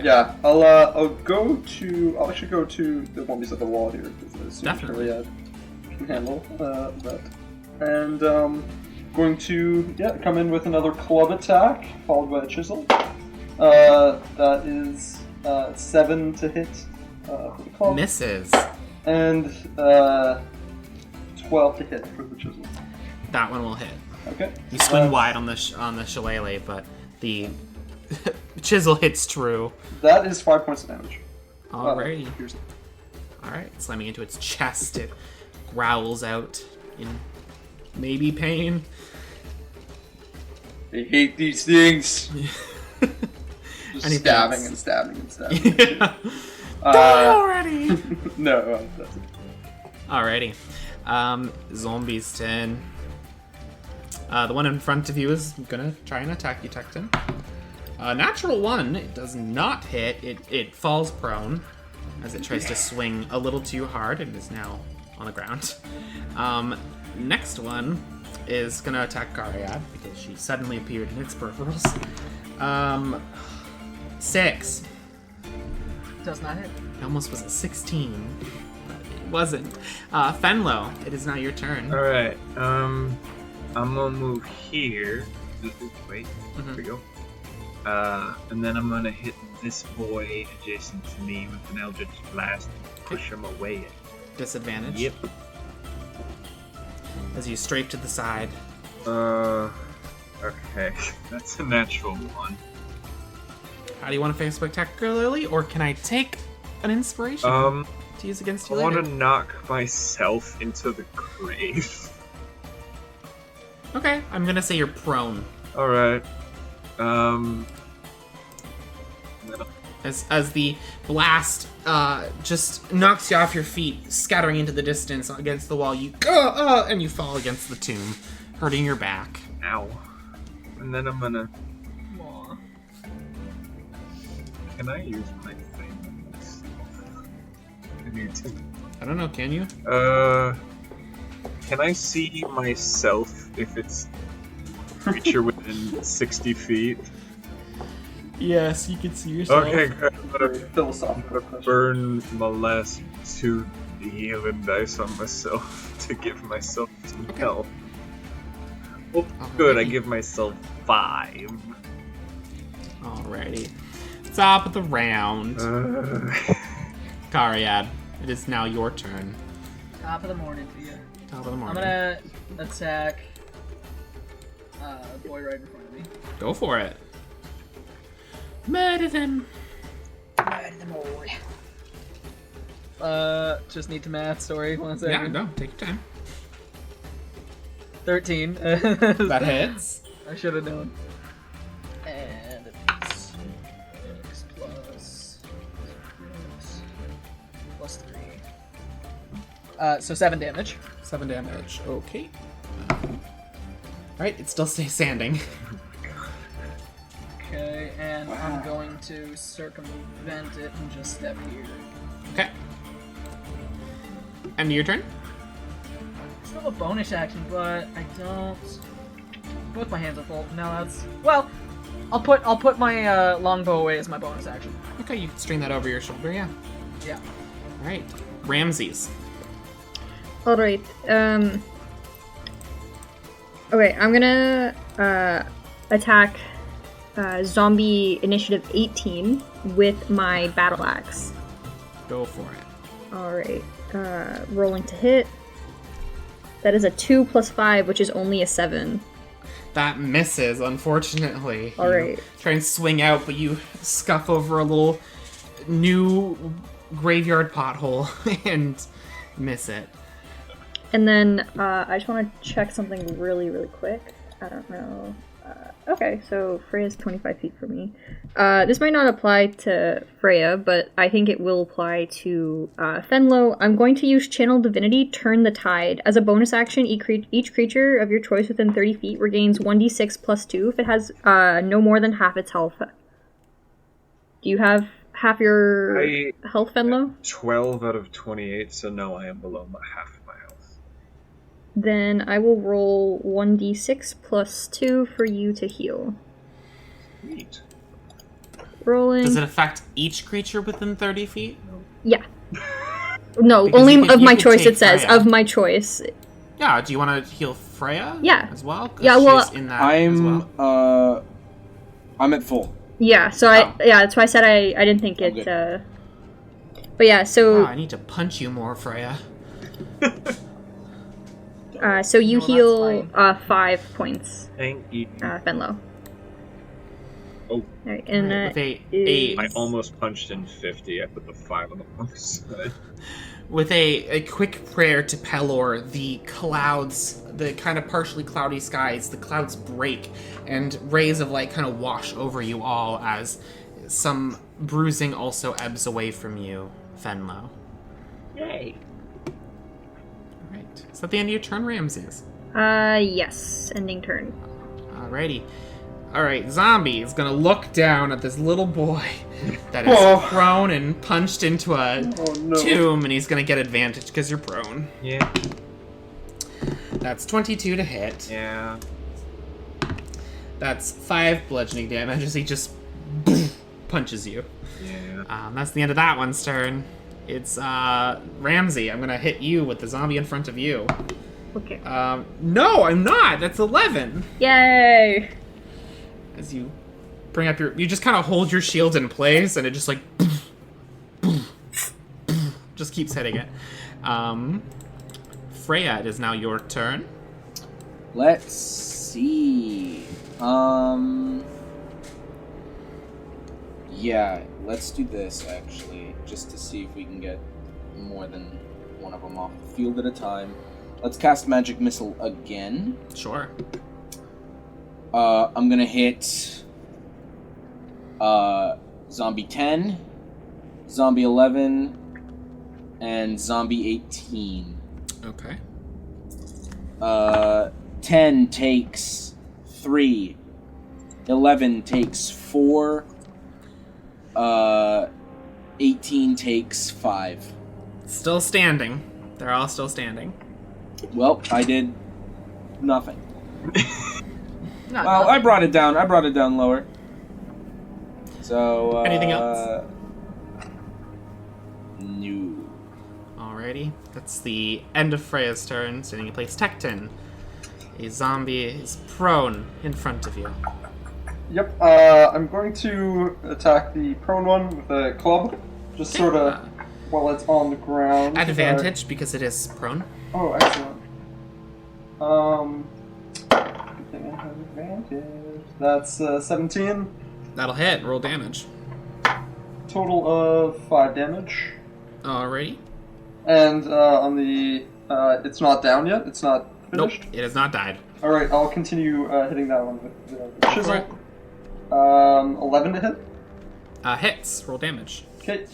Yeah. I'll go to. I'll actually go to the one beside the wall here because definitely Cariad can handle that. And going to come in with another club attack followed by a chisel. That is 7 to hit for the club. Misses. And 12 to hit for the chisel. That one will hit. Okay. You swing wide on the shillelagh, but the chisel hits true. That is 5 points of damage. Alrighty. Here's it. Alright, slamming into its chest, it growls out in maybe pain. I hate these things. Just stabbing and stabbing and stabbing. Yeah. Die already! No, that's it. Alrighty. Zombie's turn. The one in front of you is gonna try and attack you, Tecton. Natural 1, it does not hit. It falls prone as it tries to swing a little too hard and is now on the ground. Next one is gonna attack Cariad because she suddenly appeared in its peripherals. 6. Does not hit. It almost was a 16, but it wasn't. Fenlo, it is now your turn. Alright, I'm gonna move here. Wait, There we go. And then I'm gonna hit this boy adjacent to me with an Eldritch Blast and push him away. Disadvantage? Yep. As you strafe to the side. Okay. That's a natural 1. How do you want to face spectacularly, or can I take an inspiration to use against you I later? want to knock myself into the grave. Okay, I'm gonna say you're prone. Alright. As the blast just knocks you off your feet, scattering into the distance against the wall, you and you fall against the tomb, hurting your back. Ow. And then I'm gonna... Aw. Can I use my thing on myself? I don't know, can you? Can I see myself if it's creature within 60 feet? Yes, you can see yourself. Okay, good. I'm gonna Philosophical question. burn my last 2 healing dice on myself to give myself some health. Oh, good. I give myself 5. Alrighty. Top of the round. Karyad, it is now your turn. Top of the morning for you. Top of the I'm morning. gonna attack boy right in front of me. Go for it. Murder them. Murder them all. Just need to math. Sorry, 1 second. Yeah, no, take your time. 13. That hits. I should have known. And it's 6 plus 3. So 7 damage. 7 damage. Okay. Alright, it still stays standing. Okay, and I'm going to circumvent it and just step here. Okay. End of your turn? Still a bonus action, but I don't. Both my hands are full. No, that's well. I'll put my longbow away as my bonus action. Okay, you can string that over your shoulder, yeah. Yeah. Alright. Ramses. Alright, okay, I'm gonna, attack, zombie initiative 18 with my battle axe. Go for it. Alright, rolling to hit. That is a 2 plus 5, which is only a 7. That misses, unfortunately. All right. You try and swing out, but you scuff over a little new graveyard pothole and miss it. And then I just want to check something really, really quick. I don't know. Okay, so Freya's 25 feet from me. This might not apply to Freya, but I think it will apply to Fenlo. I'm going to use Channel Divinity, Turn the Tide. As a bonus action, each creature of your choice within 30 feet regains 1d6 plus 2 if it has no more than half its health. Do you have half your health, Fenlo? 12 out of 28, so no, I am below half my health. Then I will roll 1d6 plus 2 for you to heal. Neat. Rolling. Does it affect each creature within 30 feet? Yeah. No, Because only you could- of you my could choice, take it says. Freya. Of my choice. Yeah, do you want to heal Freya? Yeah. As well? 'Cause Yeah, well, she's in that as well. I'm at full. Yeah, so that's why I said I didn't think it, Okay. But yeah, so... Wow, I need to punch you more, Freya. So you No, heal that's 5 points, Thank you. Fenlo. Oh. Alright, and Right, that with is... I almost punched in 50. I put the 5 on the wrong side. With a quick prayer to Pelor, the clouds, the kind of partially cloudy skies, the clouds break, and rays of light kind of wash over you all as some bruising also ebbs away from you, Fenlo. Yay. Alright. Is that the end of your turn, Ramses? yes, ending turn. Alrighty. Alright, Zombie is gonna look down at this little boy that is Oh. prone and punched into a Oh no. tomb, and he's gonna get advantage because you're prone. Yeah. That's 22 to hit. Yeah. That's 5 bludgeoning damage as he just punches you. Yeah. That's the end of that one's turn. It's Ramsey. I'm gonna hit you with the zombie in front of you. Okay. No, I'm not. That's 11. Yay! As you bring up you just kind of hold your shield in place, and it just like just keeps hitting it. Freya, it is now your turn. Let's see. Yeah, let's do this actually, just to see if we can get more than one of them off the field at a time. Let's cast Magic Missile again. Sure. I'm gonna hit Zombie 10, Zombie 11, and Zombie 18. Okay. 10 takes 3, 11 takes 4, 18 takes 5. Still standing. They're all still standing. Well, I did nothing. Not Well, bad. I brought it down. I brought it down lower. So, Anything else? No. Alrighty. That's the end of Freya's turn. Standing in place, Tecton. A zombie is prone in front of you. Yep, I'm going to attack the prone one with a club. Just sort of while it's on the ground. Advantage because it is prone. Oh, excellent. Good thing I have advantage. That's 17. That'll hit. Roll damage. Total of 5 damage. Alrighty. And on the... it's not down yet? It's not finished? Nope, it has not died. Alright, I'll continue hitting that one with the chisel. Roll. 11 to hit. Hits. Roll damage. Okay,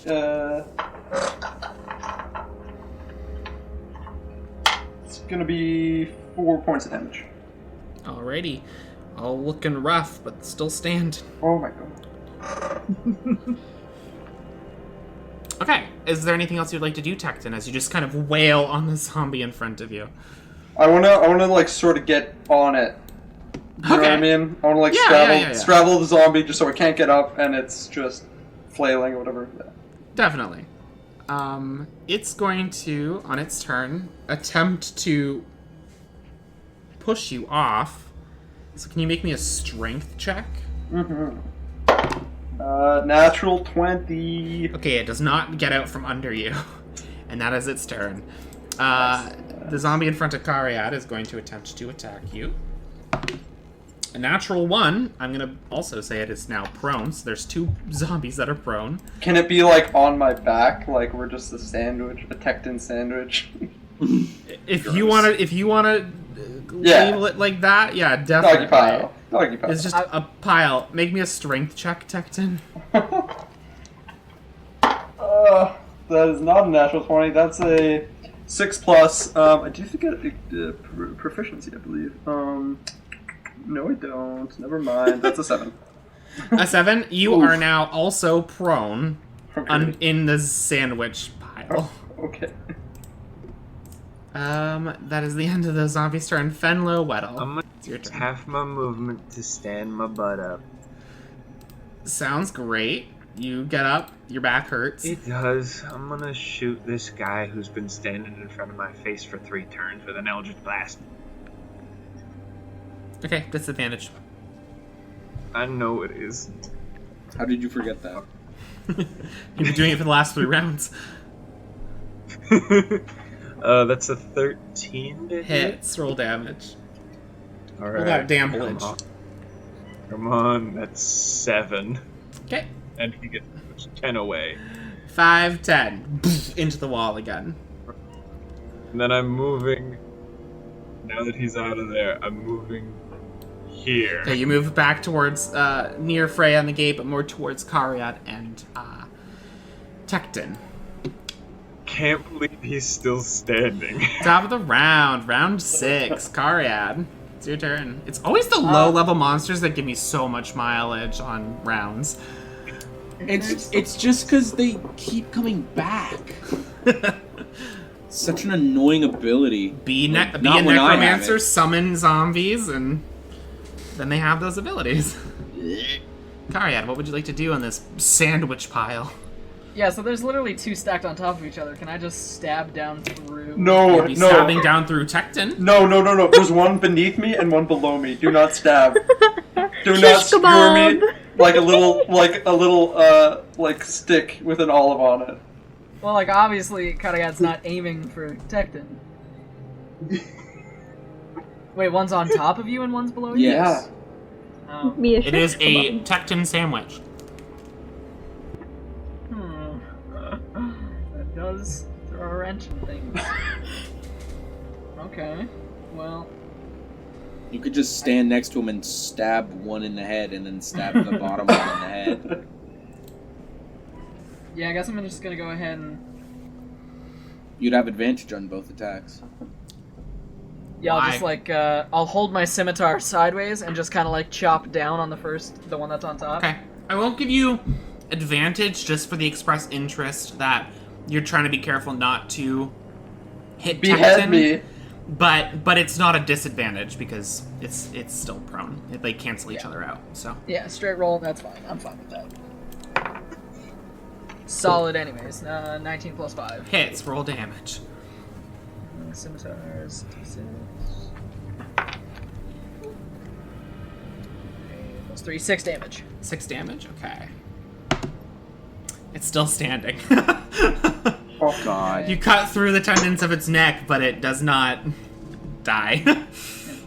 it's gonna be 4 points of damage. Alrighty. All looking rough, but still stand. Oh my god. Okay. Is there anything else you'd like to do, Tecton, as you just kind of wail on the zombie in front of you? I wanna like sort of get on it. You know what I mean? I wanna like Yeah, straddle the zombie just so it can't get up and it's just flailing or whatever. Yeah. Definitely. It's going to, on its turn, attempt to push you off. So can you make me a strength check? Mm-hmm. Natural 20. Okay, it does not get out from under you. And that is its turn. The zombie in front of Cariad is going to attempt to attack you. A natural 1. I'm going to also say it is now prone. So there's 2 zombies that are prone. Can it be like on my back, like we're just a sandwich, a Tecton sandwich? If you want to label it like that, yeah, definitely. Doggy pile. It's just a pile. Make me a strength check, Tecton. That is not a natural 20. That's a 6 plus. I do think I get proficiency, I believe. No, I don't. Never mind. That's a 7. A 7. You are now also prone Okay. in the sandwich pile. Oh, okay. That is the end of the zombie's turn. Fenlo Weddle. I'm gonna It's your use turn. half my movement to stand my butt up. Sounds great. You get up. Your back hurts. It does. I'm gonna shoot this guy who's been standing in front of my face for 3 turns with an Eldritch Blast. Okay, disadvantage. I know it is. How did you forget that? You've been doing it for the last 3 rounds. That's a 13 to hit. Hits. Roll damage. All Roll right. that damage. Come on, that's 7. Okay. And he gets 10 away. 5, 10. Into the wall again. And then I'm moving. Now that he's out of there, I'm moving here. Okay, you move back towards, near Freya and the gate, but more towards Cariad and, Tecton. Can't believe he's still standing. Top of the round. Round 6. Cariad. It's your turn. It's always the low-level monsters that give me so much mileage on rounds. It's just because they keep coming back. Such an annoying ability. Be a Not when I have necromancer, it. summon zombies, and then they have those abilities. Cariad, what would you like to do on this sandwich pile? Yeah, so there's literally 2 stacked on top of each other. Can I just stab down through? No, You'd be no. stabbing down through Tecton. No. There's one beneath me and one below me. Do not stab. Do not Shish skewer kebab. me like a little like stick with an olive on it. Well, like, obviously, Karagad's not aiming for Tecton. Wait, one's on top of you and one's below you? Yes. Oh. Me a It is shish a kebab. Tecton sandwich. That does throw a wrench in things. Okay, well... You could just stand next to him and stab one in the head and then stab the bottom one in the head. Yeah, I guess I'm just gonna go ahead and... You'd have advantage on both attacks. Yeah, I'll Why? just, like, I'll hold my scimitar sideways and just kind of, like, chop down on the one that's on top. Okay. I won't give you advantage just for the express interest that You're trying to be careful not to hit Behead Tecton, me. but it's not a disadvantage because it's still prone. They cancel each other out. So Yeah, straight roll, that's fine. I'm fine with that. Solid anyways. 19 plus 5. hits, roll damage. Scimitars, D6. Plus 3, 6 damage. 6 damage. Okay. It's still standing. Oh, God. You cut through the tendons of its neck, but it does not die.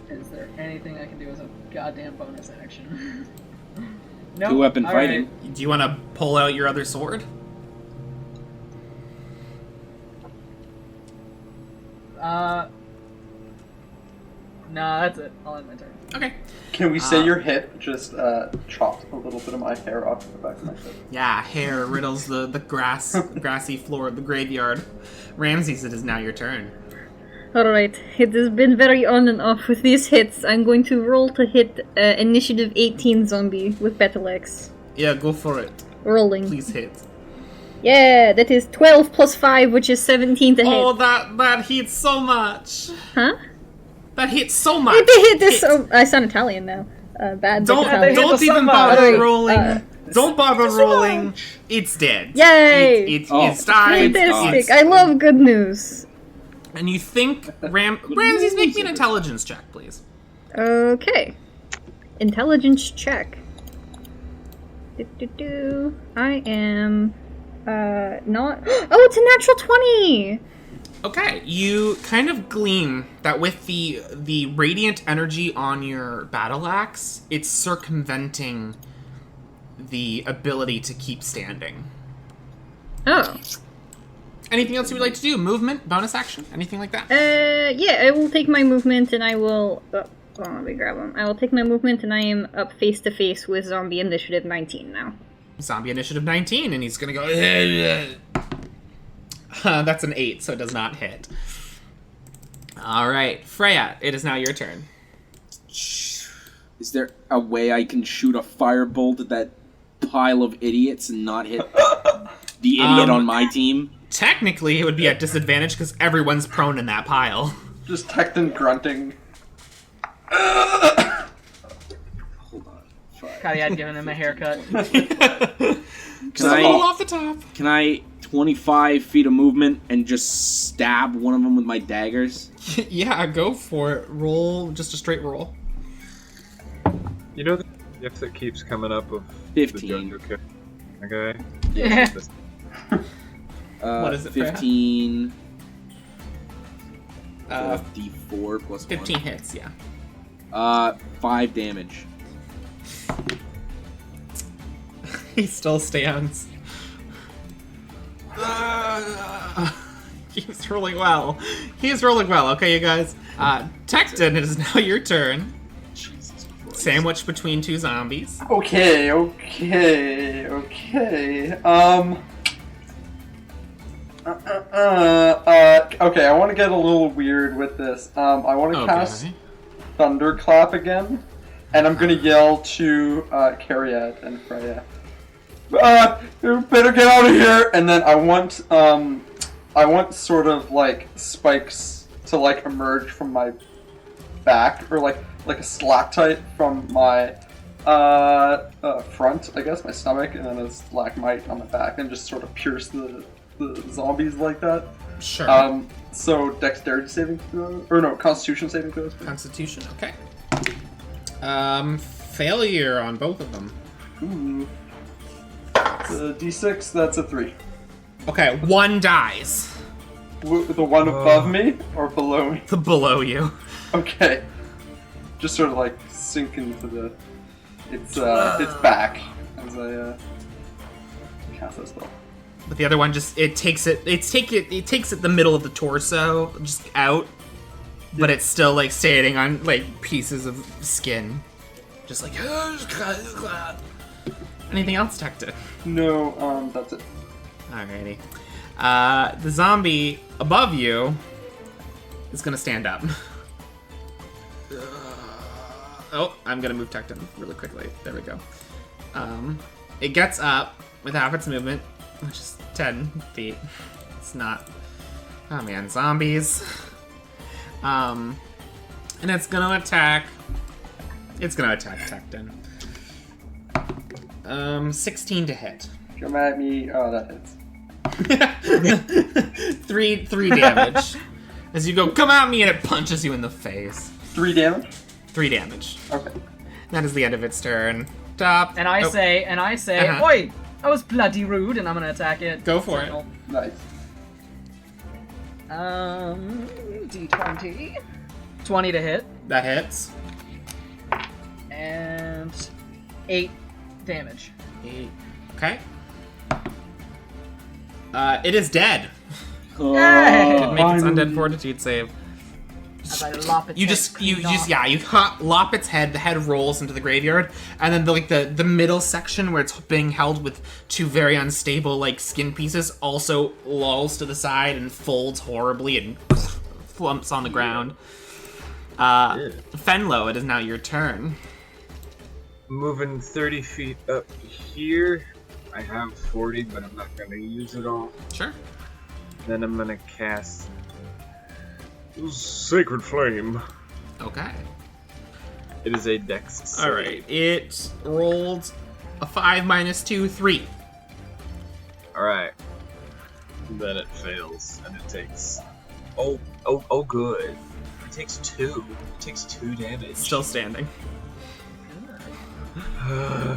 Is there anything I can do as a goddamn bonus action? No. Two-weapon fighting. Do you want to pull out your other sword? No, that's it. I'll end my turn. Okay. Can we say your hit just chopped a little bit of my hair off the back of my head? Yeah, hair riddles the grassy floor of the graveyard. Ramses, it is now your turn. Alright, it has been very on and off with these hits. I'm going to roll to hit initiative 18 zombie with Battle Axe. Yeah, go for it. Rolling. Please hit. Yeah, that is 12 plus 5, which is 17 to hit. Oh, that hits so much. Huh? That hits so much. It is so... I sound Italian now. Bad. Don't Italian. even bother Alright, rolling. Don't bother rolling. It's dead. Yay! It's died. Fantastic. I love good news. And you think Ramses, make me an intelligence check, please. Okay. Intelligence check. I am... not... Oh, it's a natural 20! Okay, you kind of glean that with the radiant energy on your battle axe, it's circumventing the ability to keep standing. Oh. Anything else you would like to do? Movement, bonus action, anything like that? Yeah, I will take my movement and I will... Oh, let me grab him. I will take my movement and I am up face to face with Zombie Initiative 19 now. Zombie Initiative 19, and he's gonna go... that's an 8, so it does not hit. Alright, Freya, it is now your turn. Is there a way I can shoot a firebolt at that pile of idiots and not hit the idiot on my team? Technically, it would be at disadvantage because everyone's prone in that pile. Just Tecton grunting. Hold on. Fuck. Cuddy had given him a haircut. Just a little off the top. Can I 25 feet of movement and just stab one of them with my daggers? Yeah, go for it. Roll, just a straight roll. You know the gift that keeps coming up of 15. the JoJo character? Okay. Yeah. What is it, Freya? 15. 15 D4 plus 1. hits, yeah. 5 damage. He still stands. He's rolling well. He's rolling well. Okay, you guys. Tecton, it is now your turn. Jesus Christ. Sandwiched between two zombies. Okay. Okay, I want to get a little weird with this. I want to cast Thunderclap again, and I'm gonna yell to Cariad and Freya. You better get out of here! And then I want sort of like spikes to like emerge from my back, or like a stalactite from my front, I guess, my stomach, and then a stalagmite on my back, and just sort of pierce the zombies like that. Sure. So dexterity saving throw, or no, Constitution saving throws. Constitution, okay. Failure on both of them. Ooh. The D6, that's a 3. Okay, one dies. The one above me or below me? The below you. Okay. Just sort of like sink into its back as I cast that spell. But the other one just it takes it the middle of the torso, just out. But it's still like standing on like pieces of skin. Just like anything else, Tecton? No, that's it. Alrighty. The zombie above you is gonna stand up. Oh, I'm gonna move Tecton really quickly. There we go. It gets up with half its movement, which is 10 feet. It's not. Oh man, zombies. And it's gonna attack. It's gonna attack Tecton. 16 to hit. Come at me. Oh, that hits. three damage. As you go, come at me, and it punches you in the face. 3 damage? 3 damage. Okay. That is the end of its turn. Top. And I say, Uh-huh. oi, that was bloody rude, and I'm gonna attack it. Go for it. Nice. D20. 20 to hit. That hits. And 8 damage. 8. Okay. It is dead. Hey! It make its undead fortitude save. As I lop its You head just clean off. lop its head. The head rolls into the graveyard, and then the middle section where it's being held with 2 very unstable skin pieces also lolls to the side and folds horribly and flumps on the ground. Fenlo, it is now your turn. Moving 30 feet up here. I have 40, but I'm not gonna use it all. Sure. Then I'm gonna cast Sacred Flame. Okay. It is a dex save. All right. It rolled a 5 minus 2, 3. Alright. Then it fails, and it takes... Oh, good. It takes 2. It takes 2 damage. Still standing.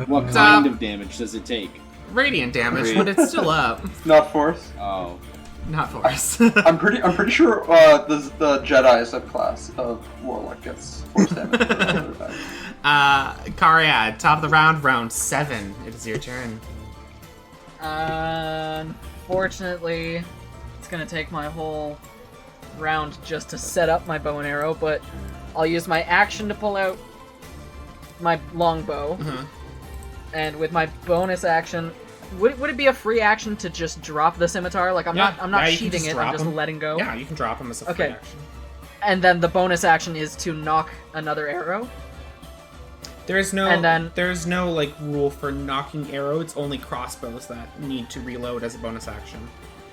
What kind of damage does it take? Radiant damage, but it's still up. Not force. Oh. Not force. I'm pretty sure the Jedi subclass of Warlock gets force damage. Karia, top of the round 7. It is your turn. Unfortunately, it's gonna take my whole round just to set up my bow and arrow, but I'll use my action to pull out my longbow, and with my bonus action, would it be a free action to just drop the scimitar? Like I'm not you can sheathing just it, drop I'm just them. letting go. Yeah, you can drop them as a free Okay. action. And then the bonus action is to knock another arrow. There's no And then- rule for knocking arrow. It's only crossbows that need to reload as a bonus action.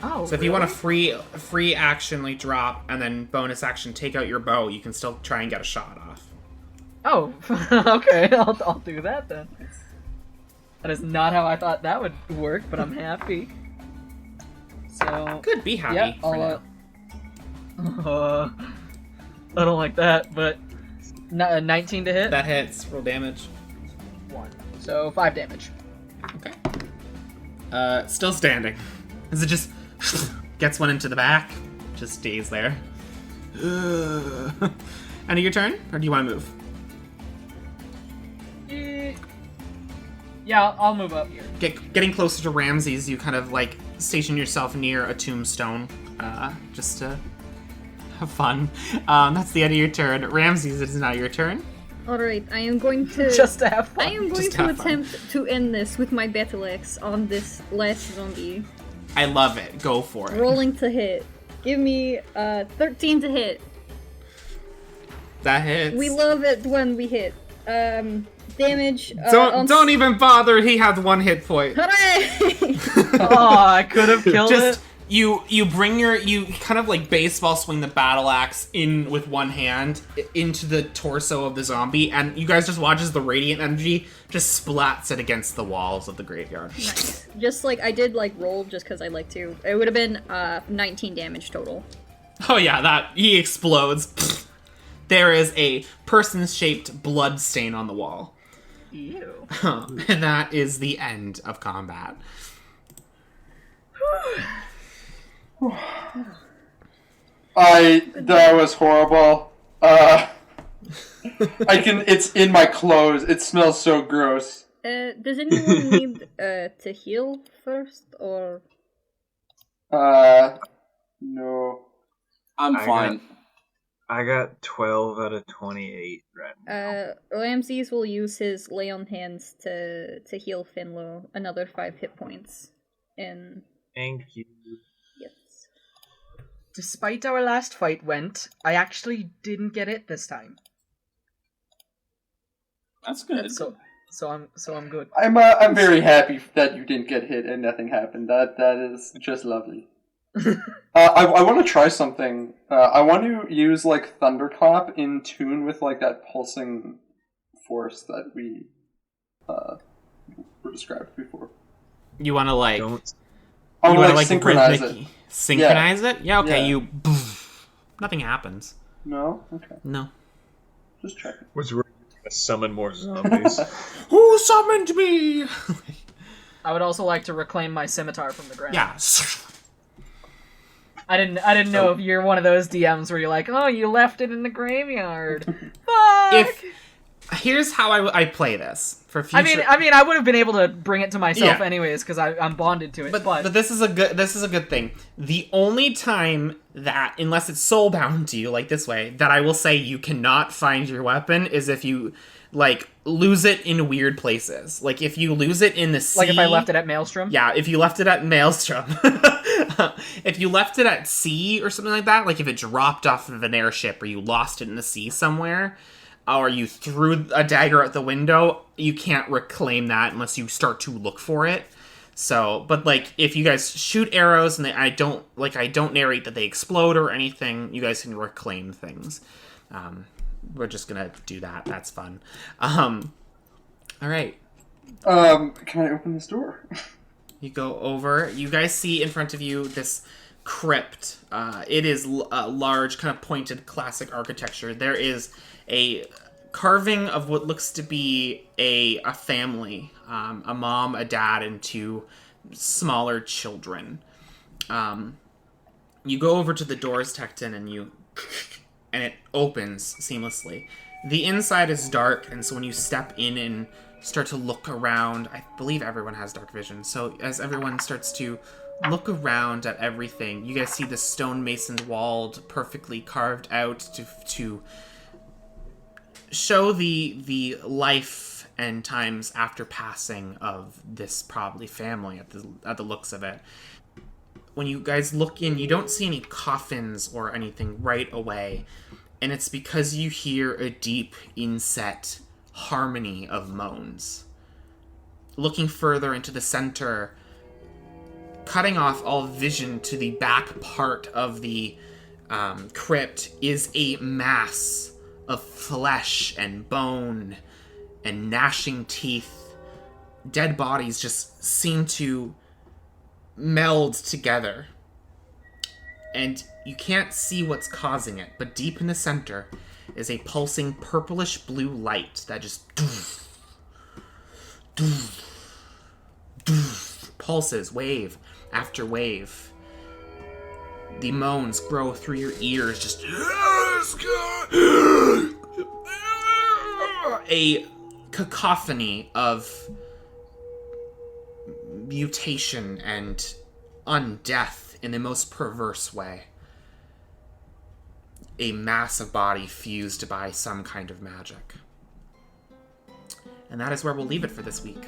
Oh, So if you want a free action drop and then bonus action take out your bow, you can still try and get a shot off. Oh, okay, I'll do that then. That is not how I thought that would work, but I'm happy. So Good, be happy. yeah, for I'll, now. I don't like that, but 19 to hit. That hits. Roll damage. 1. So 5 damage. Okay. Still standing. As it just gets one into the back, just stays there. End of your turn, or do you want to move? Yeah, I'll move up here. Getting closer to Ramses, you kind of station yourself near a tombstone, just to have fun. That's the end of your turn. Ramses, it is now your turn. Alright, I am going to... Just to have fun. I am going Just to have fun. attempt to end this with my battle axe on this last zombie. I love it. Go for it. Rolling to hit. Give me 13 to hit. That hits. We love it when we hit. Damage. Don't even bother. He had 1 hit point. Hooray! Oh, I could have killed Just it. you kind of baseball swing the battle axe in with one hand into the torso of the zombie, and you guys just watch as the radiant energy just splats it against the walls of the graveyard. Nice. Just I did roll just because I like to. It would have been 19 damage total. Oh yeah, that he explodes. There is a person-shaped blood stain on the wall. Ew. And that is the end of combat. That was horrible. It's in my clothes. It smells so gross. Does anyone need to heal first, or? No. I'm fine. I got 12 out of 28 right now. Ramses will use his lay on hands to heal Finlo another 5 hit points. And Thank you. yes. Despite our last fight went, I actually didn't get it this time. That's good. So I'm good. I'm very happy that you didn't get hit and nothing happened. That is just lovely. I want to try something. I want to use like thunderclap in tune with like that pulsing force that we were described before. You want to like Don't. I you want to want to like synchronize rhythmic- it. Synchronize it? Yeah. Okay. Yeah. You. Nothing happens. No, okay, No. just checking. Was we're gonna summon more zombies. Who summoned me? I would also like to reclaim my scimitar from the ground. Yeah. I didn't know if you're one of those DMs where you're like, oh, you left it in the graveyard. Fuck. Here's how I play this for future. I mean, I would have been able to bring it to myself Yeah. anyways because I'm bonded to it. But this is a good thing. The only time that, unless it's soul bound to you like this way, that I will say you cannot find your weapon is if you like lose it in weird places. Like if you lose it in the sea. like if I left it at Maelstrom. Yeah, if you left it at Maelstrom. If you left it at sea or something like that, like if it dropped off of an airship or you lost it in the sea somewhere, or you threw a dagger out the window, you can't reclaim that unless you start to look for it. So, but like if you guys shoot arrows and I don't narrate that they explode or anything, you guys can reclaim things. We're just gonna do that. That's fun. All right. Can I open this door? You go over. You guys see in front of you this crypt. It is a large, kind of pointed, classic architecture. There is a carving of what looks to be a family, a mom, a dad, and two smaller children. You go over to the doors, Tecton, and it opens seamlessly. The inside is dark, and so when you step in and start to look around, I believe everyone has dark vision, so as everyone starts to look around at everything, you guys see the stone masoned walled, perfectly carved out to show the life and times after passing of this probably family at the looks of it. When you guys look in, you don't see any coffins or anything right away, and it's because you hear a deep inset harmony of moans. Looking further into the center, cutting off all vision to the back part of the crypt, is a mass of flesh and bone and gnashing teeth. Dead bodies just seem to meld together. And you can't see what's causing it, but deep in the center is a pulsing purplish blue light that just pulses wave after wave. The moans grow through your ears, just a cacophony of mutation and undeath in the most perverse way. A massive body fused by some kind of magic. And that is where we'll leave it for this week.